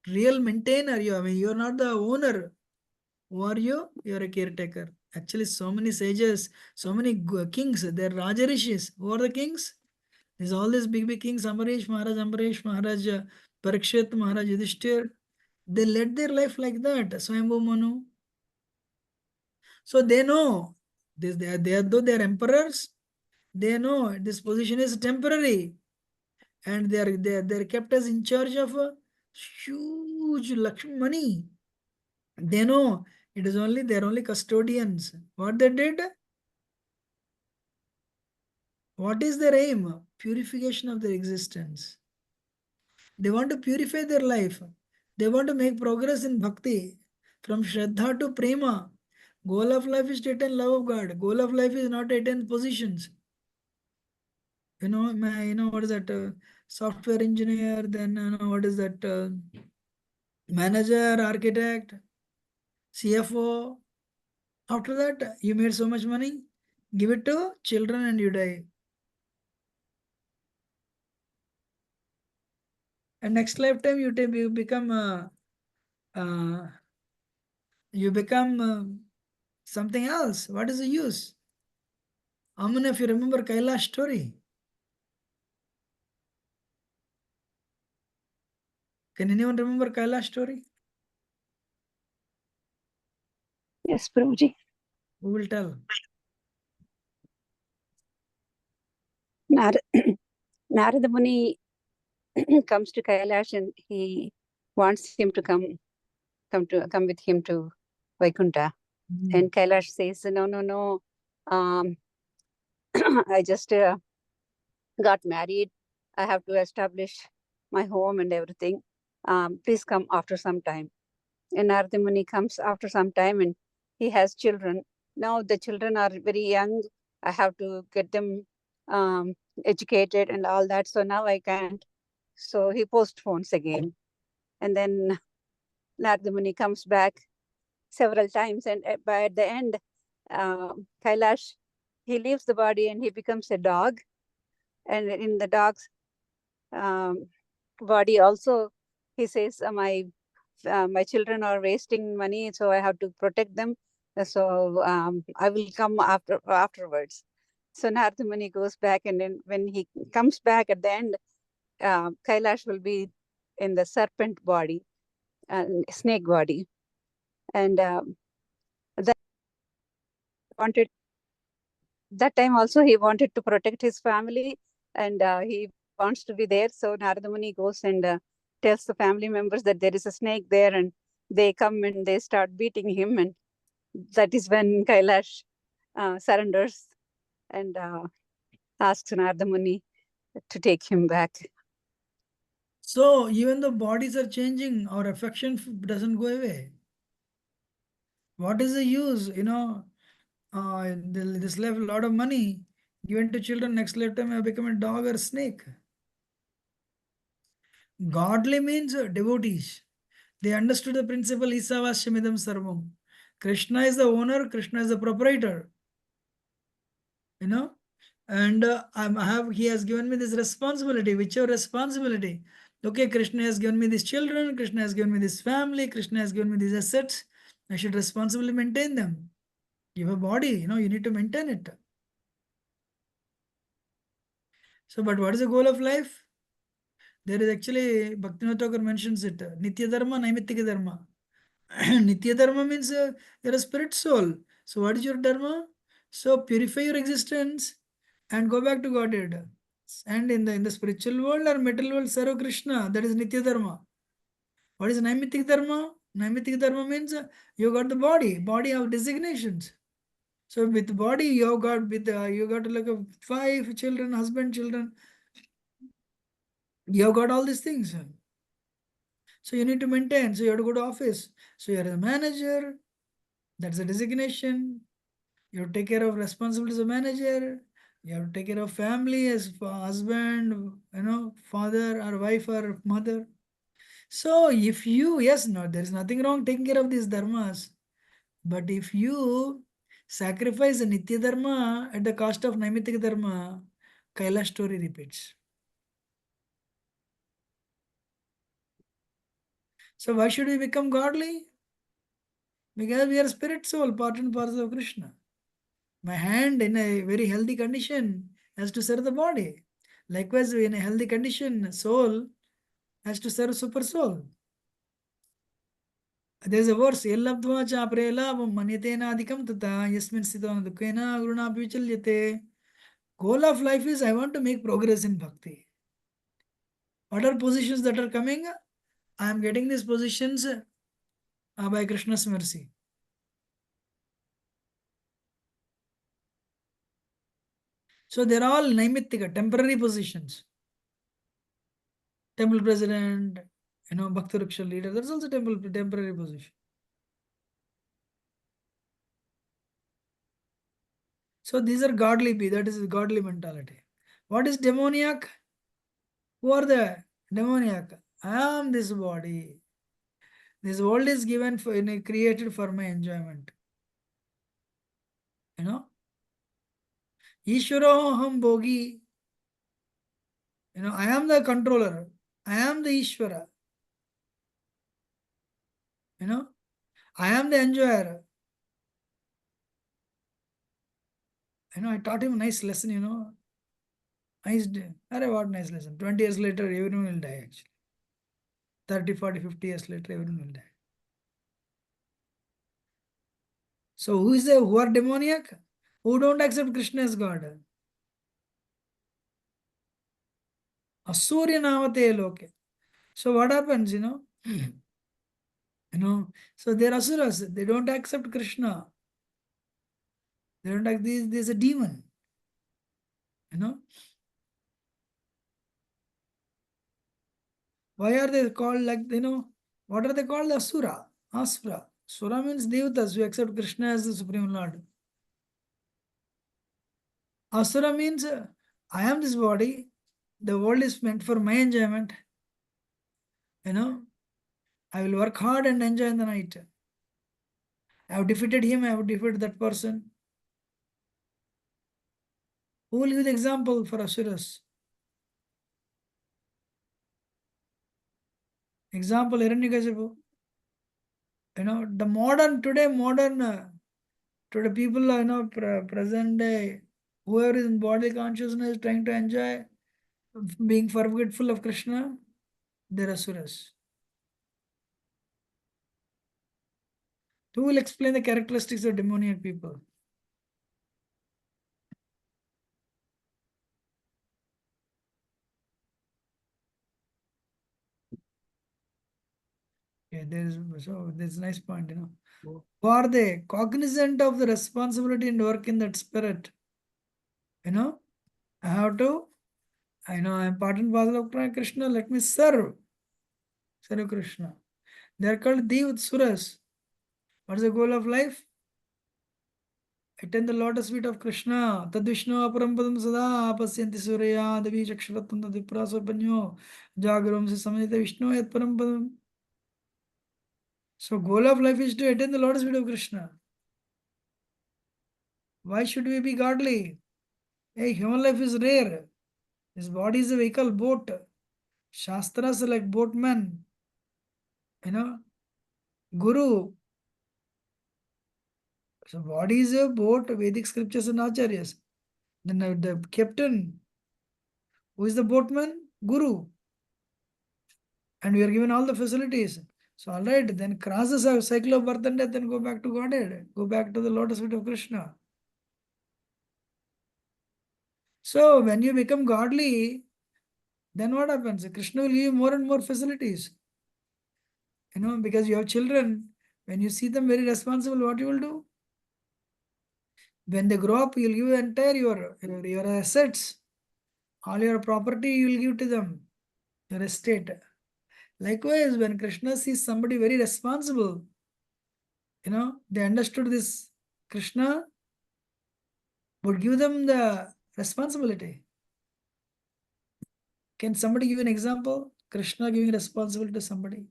Speaker 2: real maintainer. You're not the owner. Who are you? You're a caretaker. Actually, so many sages, so many kings, they're Raja Rishis. Who are the kings? There's all these big kings, Ambarish Maharaj, Parikshit Maharaj, Yudhishthir. They led their life like that. Swayambhu Manu. So they know this, though they are emperors, they know this position is temporary, and they're kept as in charge of a huge money. They know they're only custodians. What they did? What is their aim? Purification of their existence. They want to purify their life. They want to make progress in bhakti. From Shraddha to Prema. Goal of life is to attain love of God. Goal of life is not to attain positions. What is that? Software engineer, then what is that? Manager, architect, CFO. After that, you made so much money, give it to children and you die. And next lifetime you become something else. What is the use? Aman, if you remember Kailash story. Can anyone remember Kailash story?
Speaker 4: Yes, Prabhuji.
Speaker 2: Who will tell?
Speaker 6: Narada Muni comes to Kailash and he wants him to come with him to Vaikuntha. And Kailash says, no. I just got married. I have to establish my home and everything. Please come after some time. And Narada Muni comes after some time and he has children. Now the children are very young. I have to get them educated and all that. So now I can't. So he postpones again. And then Narada Muni comes back several times, and at the end, Kailash, he leaves the body and he becomes a dog. And in the dog's body also, he says, my children are wasting money, so I have to protect them. So I will come afterwards. So Narada Muni goes back, and then when he comes back at the end, Kailash will be in the serpent body, snake body. And that wanted that time also he wanted to protect his family, and he wants to be there. So Narada Muni goes and tells the family members that there is a snake there, and they come and they start beating him, and that is when Kailash surrenders and asks Narada Muni to take him back.
Speaker 2: So even though bodies are changing, our affection doesn't go away. What is the use? This left a lot of money given to children. Next lifetime, I become a dog or snake. Godly means devotees. They understood the principle Isavashyamidam Sarvam. Krishna is the owner, Krishna is the proprietor. And he has given me this responsibility. Whichever responsibility. Okay, Krishna has given me these children, Krishna has given me this family, Krishna has given me these assets. I should responsibly maintain them. You have a body, you need to maintain it. So, but what is the goal of life? There is actually, Bhaktivinoda Thakur mentions it, Nitya Dharma, Naimittika Dharma. Nitya Dharma means you're a spirit soul. So what is your Dharma? So purify your existence and go back to Godhead. And in the spiritual world or material world, serve Krishna. That is Nitya Dharma. What is Naimittika Dharma? Naimittika Dharma means you got the body of designations. So with body, you got like 5 children, husband, children. You have got all these things. So you need to maintain. So you have to go to office. So you are the manager. That's a designation. You have to take care of responsibilities as a manager. You have to take care of family as husband, father or wife or mother. So if you, there is nothing wrong taking care of these dharmas. But if you sacrifice the Nitya Dharma at the cost of Naimittika Dharma, Kailash story repeats. So why should we become godly? Because we are spirit soul, part and parcel of Krishna. My hand in a very healthy condition has to serve the body. Likewise, in a healthy condition, soul has to serve super soul. There is a verse, Yellabdva cha prelabham manyatena adhikam tata yasmin sthitona dukkena guruna vichalyate. Goal of life is I want to make progress in bhakti. What are positions that are coming? I am getting these positions by Krishna's mercy. So they're all naimittika, temporary positions. Temple president, Bhakti Raksha leader, that's also temporary position. So these are godly, that is godly mentality. What is demoniac? Who are the demoniac? I am this body. This world is given for created for my enjoyment. Ishwaro ham bogi. I am the controller. I am the Ishwara. I am the enjoyer. I taught him a nice lesson, Nice day. What nice lesson. 20 years later, everyone will die actually. 30, 40, 50 years later, everyone will die. So who are demoniac? Who don't accept Krishna as God? Asurya namate loke. So what happens, so they're asuras. They don't accept Krishna. They don't like there's a demon. Why are they called like, what are they called? Asura. Asura. Sura means devatas who accept Krishna as the Supreme Lord. Asura means I am this body. The world is meant for my enjoyment. You know, I will work hard and enjoy in the night. I have defeated him, I have defeated that person. Who will give the example for Asuras? Example, Hiranyakashipu. You know, the modern, today people, you know, present day, whoever is in body consciousness trying to enjoy being forgetful of Krishna, they're Asuras. Who will explain the characteristics of demoniac people? Yeah, there's a nice point, you know. Who are they? Cognizant of the responsibility and work in that spirit. You know, I have to, I know I'm part and parcel of Krishna, let me serve. Serve Krishna. They are called Dev Suras. What's the goal of life? Attain the lotus feet of Krishna. Tad Vishnu Aparampadam Sada Pasyanti Surya Devi Chaksharatam Diprasopanyo Jagaram Se Samanita Vishnu Yat Parampadam. So goal of life is to attain the lotus feet of Krishna. Why should we be godly? Hey, human life is rare. This body is a vehicle, boat. Shastras are like boatmen. You know, Guru. So body is a boat, Vedic scriptures and acharyas. Then the captain, who is the boatman? Guru. And we are given all the facilities. So all right, then crosses a cycle of birth and death, then go back to Godhead. Go back to the lotus feet of Krishna. So when you become godly, then what happens? Krishna will give you more and more facilities. You know, because you have children, when you see them very responsible, what you will do? When they grow up, you'll give the entire your assets, all your property you will give to them, your estate. Likewise, when Krishna sees somebody very responsible, you know, they understood this, Krishna would give them the responsibility. Can somebody give an example? Krishna giving responsibility to somebody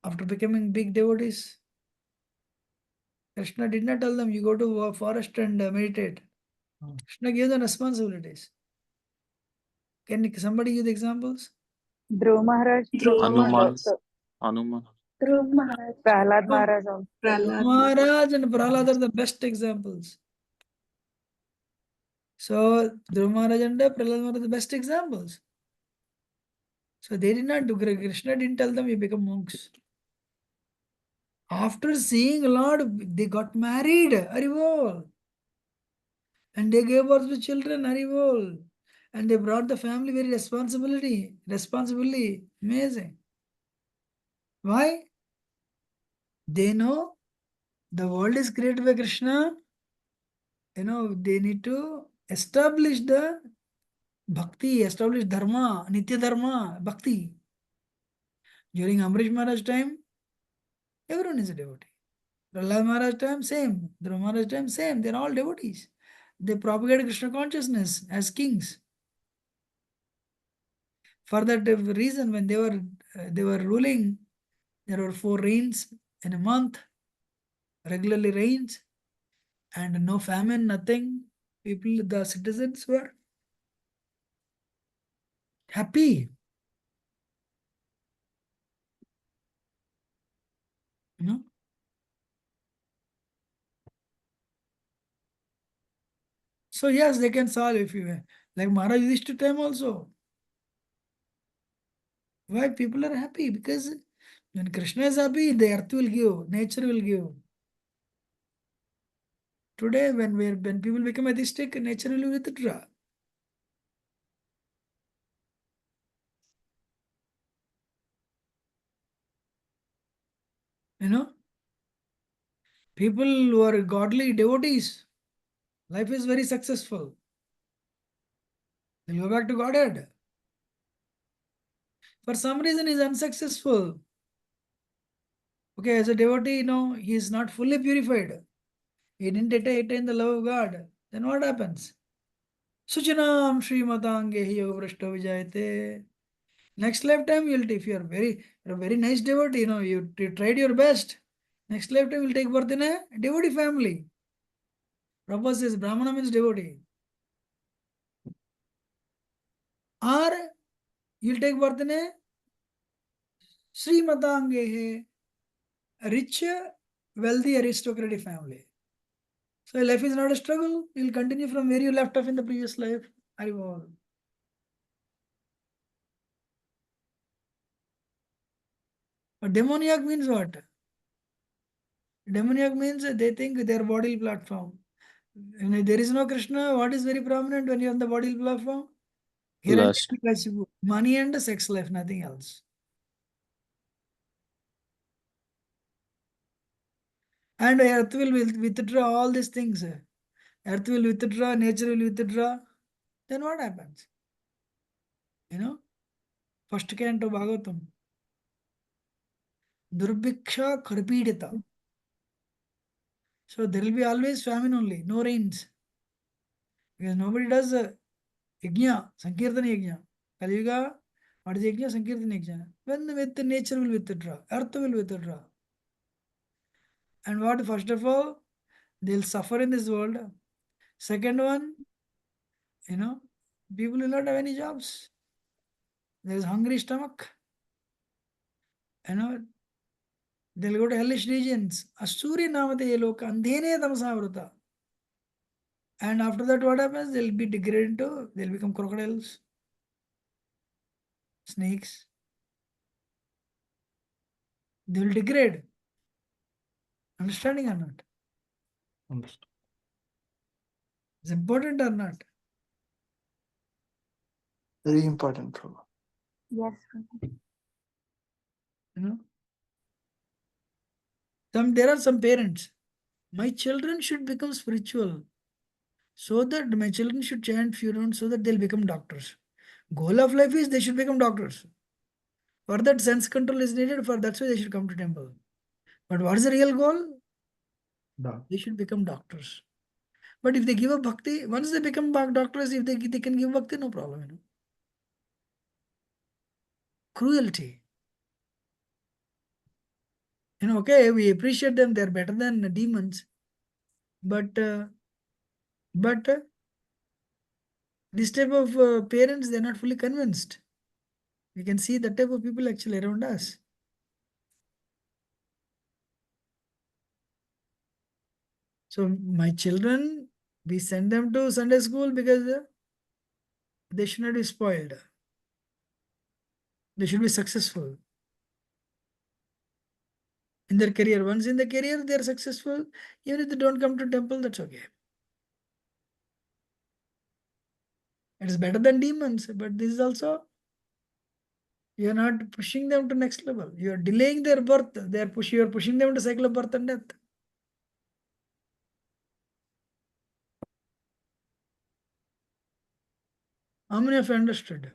Speaker 2: after becoming big devotees. Krishna did not tell them, you go to a forest and meditate. Krishna gave them responsibilities. Can somebody give the examples?
Speaker 5: Dhruv Maharaj.
Speaker 3: Hanuman. Hanuman.
Speaker 5: Dhruv Maharaj. Prahlad Maharaj also.
Speaker 2: Maharaj and Prahlad are the best examples. So Dhruv Maharaj and Prahlad Maharaj are the best examples. So they did not do, Krishna didn't tell them you become monks. After seeing Lord, they got married, Haribol. And they gave birth to children, Haribol. And they brought the family very responsibly. Amazing. Why? They know the world is created by Krishna. You know, they need to establish the bhakti, establish dharma, nitya dharma, bhakti. During Amrish Maharaj time, everyone is a devotee. Prahlad Maharaj time, same. Dhruva Maharaj time, same. They're all devotees. They propagated Krishna consciousness as kings. For that reason, when they were ruling, there were 4 rains in a month, regularly rains, and no famine, nothing. People, the citizens were happy. You know? So yes, they can solve if you like Maharaj Yudhishthira time also. Why people are happy? Because when Krishna is happy, the earth will give, nature will give. Today, when people become atheistic, nature will withdraw. You know, people who are godly devotees, life is very successful. They'll go back to Godhead. For some reason, he's unsuccessful. Okay, as a devotee, he is not fully purified. He didn't attain the love of God. Then what happens? Suchanam Srimatange Yoga Vrashto Vijayate. Next lifetime, if you're a very nice devotee, you tried your best. Next lifetime, you'll take birth in a devotee family. Prabhupada says Brahmana means devotee. Or you'll take birth in a Srimatangehe, a rich, wealthy, aristocratic family. So life is not a struggle. You'll continue from where you left off in the previous life. Haribol. But demoniac means what? Demoniac means they think their body platform. When there is no Krishna, what is very prominent when you're on the body platform?
Speaker 3: Lust.
Speaker 2: Money and sex life, nothing else. And earth will withdraw all these things. Earth will withdraw, nature will withdraw. Then what happens? First canto Bhagavatam. Durbhiksha Karpidita. So there will be always famine only, no rains. Because nobody does yajna, Sankirtana yajna. Kaliyuga, what is yajna? Sankirtana yajna. When the nature will withdraw, earth will withdraw. And what, first of all, they'll suffer in this world. Second one, people will not have any jobs. There is hungry stomach. They'll go to hellish regions. Asuri namate loka andhene tamasa. And after that, what happens? They'll be degraded to, they'll become crocodiles, snakes. They will degrade. Understanding or not?
Speaker 13: Understood.
Speaker 2: It's important or not?
Speaker 1: Very important, Prabhu.
Speaker 4: Yes.
Speaker 2: There are some parents. My children should become spiritual. So that my children should chant few rounds so that they'll become doctors. Goal of life is they should become doctors. For that, sense control is needed. For that's why they should come to temple. But what is the real goal? They should become doctors. But if they give up bhakti, once they become doctors, if they can give bhakti, no problem. Cruelty. Okay, we appreciate them. They're better than demons. But this type of parents, they're not fully convinced. We can see that type of people actually around us. So my children, we send them to Sunday school because they should not be spoiled. They should be successful in their career. Once in the career, they are successful. Even if they don't come to temple, that's okay. It is better than demons, but this is also, you are not pushing them to next level. You are delaying their birth. You are pushing them to cycle of birth and death. How many of you understood?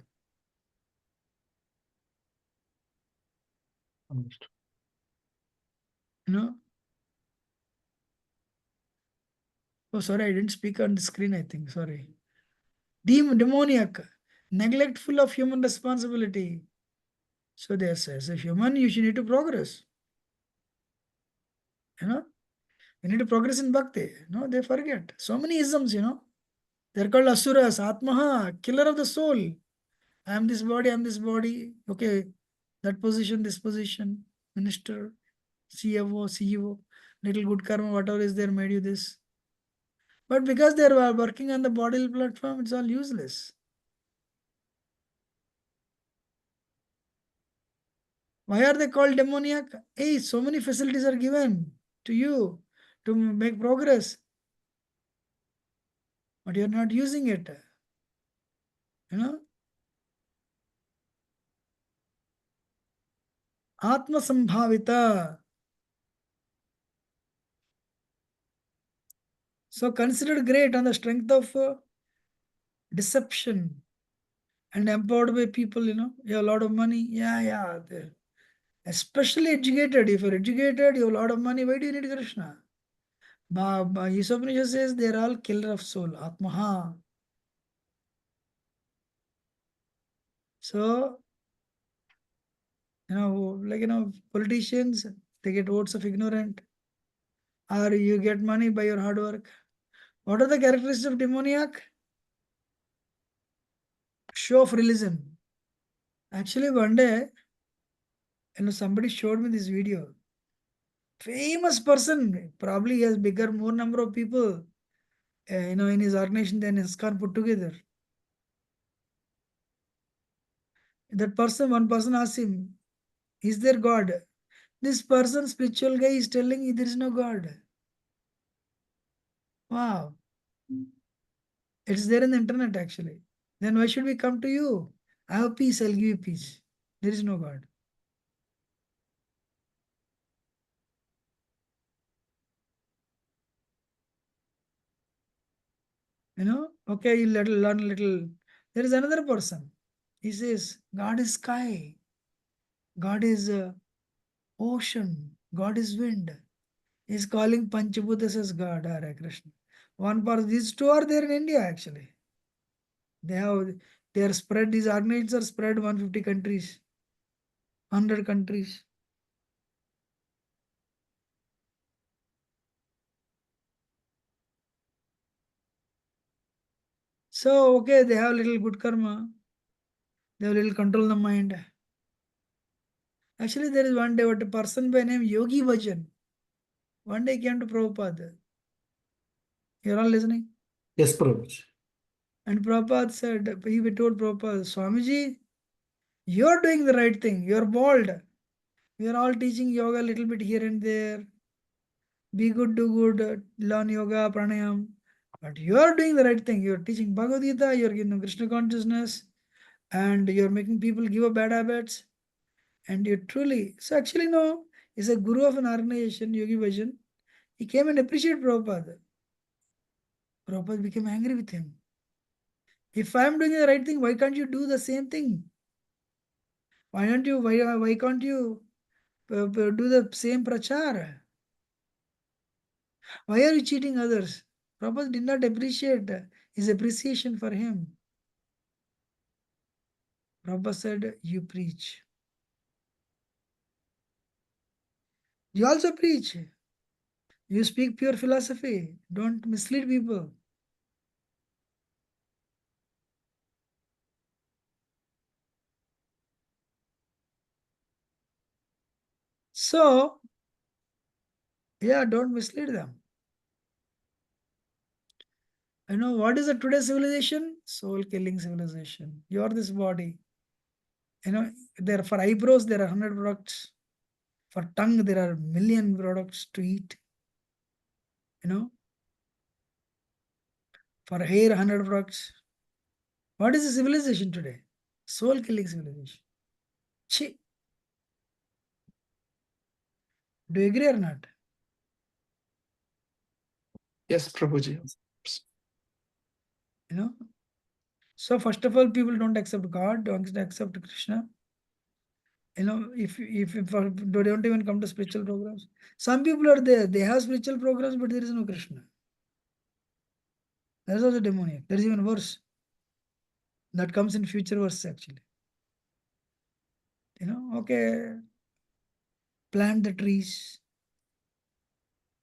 Speaker 13: Understood.
Speaker 2: Oh, sorry, I didn't speak on the screen, I think. Sorry. Demoniac, neglectful of human responsibility. So they say, as a human, you should need to progress. You need to progress in bhakti. They forget. So many isms, They're called asuras, atmaha, killer of the soul. I am this body, I am this body. Okay, that position, this position, minister, CFO, CEO, little good karma, whatever is there made you this. But because they are working on the body platform, it's all useless. Why are they called demoniac? Hey, so many facilities are given to you to make progress, but you're not using it. Atma Sambhavita. So considered great on the strength of deception and empowered by people, you have a lot of money. Yeah. Especially educated. If you're educated, you have a lot of money. Why do you need Krishna? Yisopnisha says they're all killer of soul. Atmaha. So Politicians, they get votes of ignorant, or you get money by your hard work. What are the characteristics of demoniac? Show of religion. Actually, one day, somebody showed me this video. Famous person, probably he has more number of people, in his organization than ISKCON put together. That person, one person asked him, is there God? This person, spiritual guy, is telling you there is no God. Wow. It's there in the internet actually. Then why should we come to you? I have peace, I'll give you peace. There is no God. Okay, you learn a little. There is another person. He says, God is sky. God is ocean. God is wind. He's calling Panchabhutas as God, Hare Krishna. One person, these two are there in India actually. They are spread, these organizations are spread 150 countries, 100 countries. So, okay, they have little good karma. They have little control the mind. Actually, there is one day what a person by name Yogi Bhajan. One day came to Prabhupada. You're all listening?
Speaker 1: Yes, Prabhuji.
Speaker 2: And Prabhupada said, he told Prabhupada, Swamiji, you're doing the right thing. You're bold. We are all teaching yoga a little bit here and there. Be good, do good, learn yoga, pranayam. But you are doing the right thing. You're teaching Bhagavad Gita, you're giving Krishna consciousness, and you're making people give up bad habits. And you truly, so actually, no, he's a guru of an organization, Yogi Bhajan. He came and appreciated Prabhupada. Prabhupada became angry with him. If I'm doing the right thing, why can't you do the same thing? Why can't you do the same prachar? Why are you cheating others? Prabhupada did not appreciate his appreciation for him. Prabhupada said, you preach. You also preach. You speak pure philosophy. Don't mislead people. So, yeah, don't mislead them. What is the today's civilization? Soul killing civilization. You are this body. There for eyebrows, there are 100 products. For tongue, there are million products to eat. For hair, 100 products. What is the civilization today? Soul killing civilization. Chi. Do you agree or not?
Speaker 1: Yes, Prabhuji.
Speaker 2: So first of all, people don't accept God, don't accept Krishna. If they don't even come to spiritual programs. Some people are there, they have spiritual programs, but there is no Krishna. That is also demoniac. That is even worse. That comes in future verse actually. Okay, plant the trees,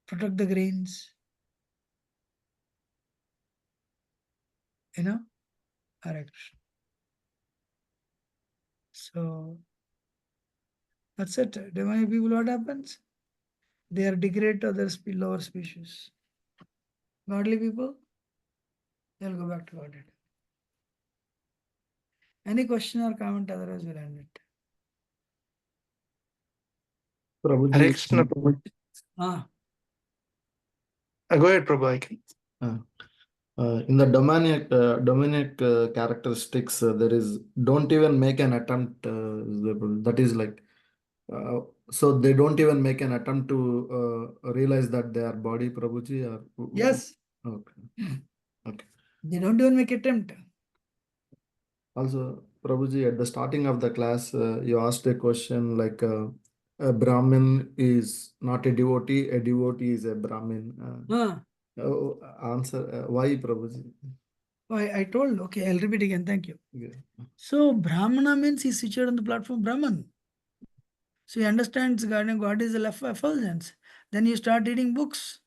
Speaker 2: protect the grains. Hare Krishna. So that's it. Demonic people, what happens? They are degraded to other lower species. Godly people, they'll go back to Godhead. Any question or comment? Otherwise, we'll end it.
Speaker 1: Hare
Speaker 3: Prabhuji,
Speaker 1: Krishna, Prabhuji. Go ahead, Prabhu. I can.
Speaker 3: in the demonic characteristics, there is don't even make an attempt. That is like, so they don't even make an attempt to realize that they are body, Prabhuji. Or
Speaker 2: Yes.
Speaker 3: okay. Okay.
Speaker 2: They don't even make attempt.
Speaker 3: Also, Prabhuji, at the starting of the class, you asked a question like, a Brahmin is not a devotee is a Brahmin. Answer, why, Prabhuji?
Speaker 2: I told, okay, I'll repeat again. Thank you.
Speaker 3: Yeah.
Speaker 2: So, Brahmana means he's situated on the platform Brahman. So he understands God and God is the effulgence. Then you start reading books.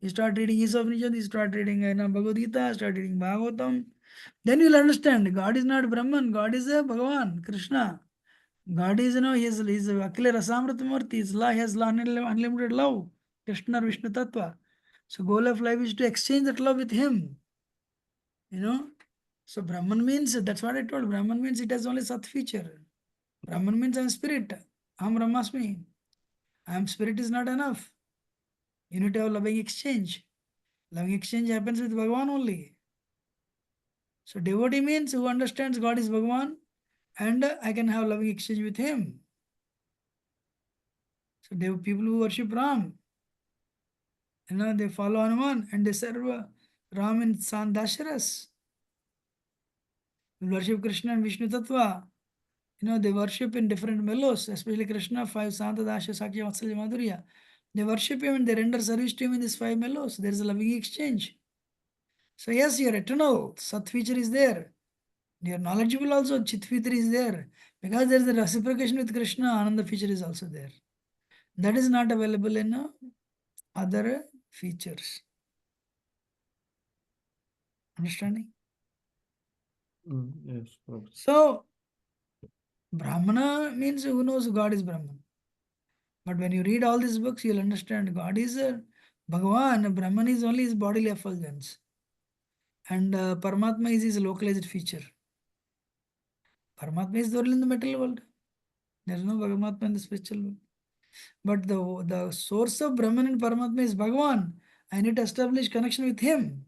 Speaker 2: You start reading Isopnishad, you start reading Bhagavad Gita, start reading Bhagavatam. Then you'll understand God is not Brahman, God is a Bhagavan, Krishna. God is, he is Akila Rasamrita Murti, his law, he has unlimited love. Krishna or Vishnu Tattva. So goal of life is to exchange that love with him. So Brahman means, that's what I told, Brahman means it has only Sat feature. Brahman means I am spirit. Aham Brahmasmi. I am spirit is not enough. You need to have loving exchange. Loving exchange happens with Bhagavan only. So devotee means who understands God is Bhagavan and I can have loving exchange with him. So people who worship Ram, they follow Hanuman and they serve Ram in Sandasharas. Worship Krishna and Vishnu Tattva. They worship in different mellows, especially Krishna, 5 Santa Dasha, Sakya, Vatsalya, Madhurya. They worship him and they render service to him in these 5 mellows. There is a loving exchange. So yes, your eternal Sat feature is there. Your knowledgeable also, Chit feature is there. Because there is a reciprocation with Krishna, Ananda feature is also there. That is not available in other features. Understanding?
Speaker 3: Yes.
Speaker 2: So, Brahmana means who knows God is Brahman. But when you read all these books, you'll understand God is Bhagavan. Brahman is only his bodily effulgence. And Paramatma is his localized feature. Paramatma is only in the material world. There is no Paramatma in the spiritual world. But the source of Brahman and Paramatma is Bhagavan. I need to establish connection with him.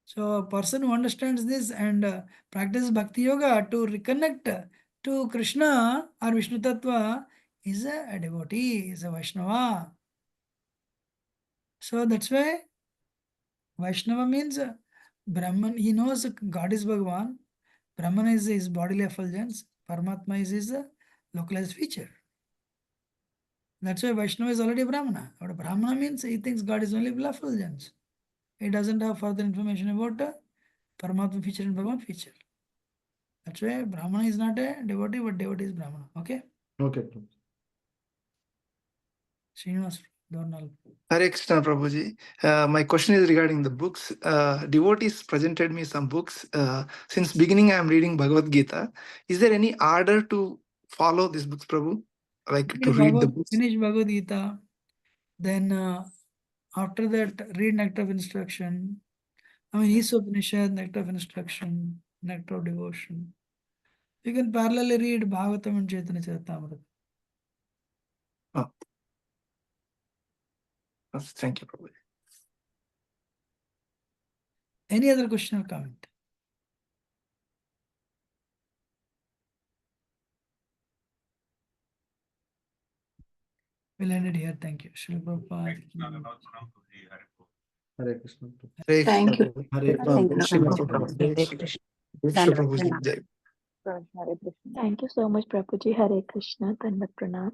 Speaker 2: So a person who understands this and practices Bhakti Yoga to reconnect to Krishna or Vishnu Tattva is a devotee, is a Vaishnava. So that's why Vaishnava means Brahman, he knows God is Bhagavan, Brahman is his bodily effulgence, Paramatma is his localized feature. That's why Vaishnava is already Brahmana. But Brahmana means he thinks God is only effulgence. He doesn't have further information about Paramatma feature and Bhagavan feature. That's why Brahmana is not a devotee, but devotee is Brahmana. Okay?
Speaker 3: Okay.
Speaker 2: Srinivas Dornal.
Speaker 1: Hare Krishna Prabhuji. My question is regarding the books. Devotees presented me some books. Since beginning, I am reading Bhagavad Gita. Is there any order to follow these books, Prabhu? Like to read the books?
Speaker 2: Finish Bhagavad Gita. Then after that, read Nectar of Instruction. Isopnishad, Nectar of Instruction, Nectar of Devotion. You can parallelly read Bhagavatam and Chaitanya Charitamrita.
Speaker 1: Oh. Thank you, Prabhu.
Speaker 2: Any other question or comment? We'll end it here. Thank you. Srila Prabhupada.
Speaker 3: Hare Krishna.
Speaker 4: Thank you.
Speaker 3: Hare
Speaker 4: Thank you.
Speaker 3: Krishna.
Speaker 4: Hare Krishna.
Speaker 1: Krishna Prabhuji. Jai.
Speaker 7: Thank you so much, Prabhuji. Hare Krishna. Tanvat Pranam.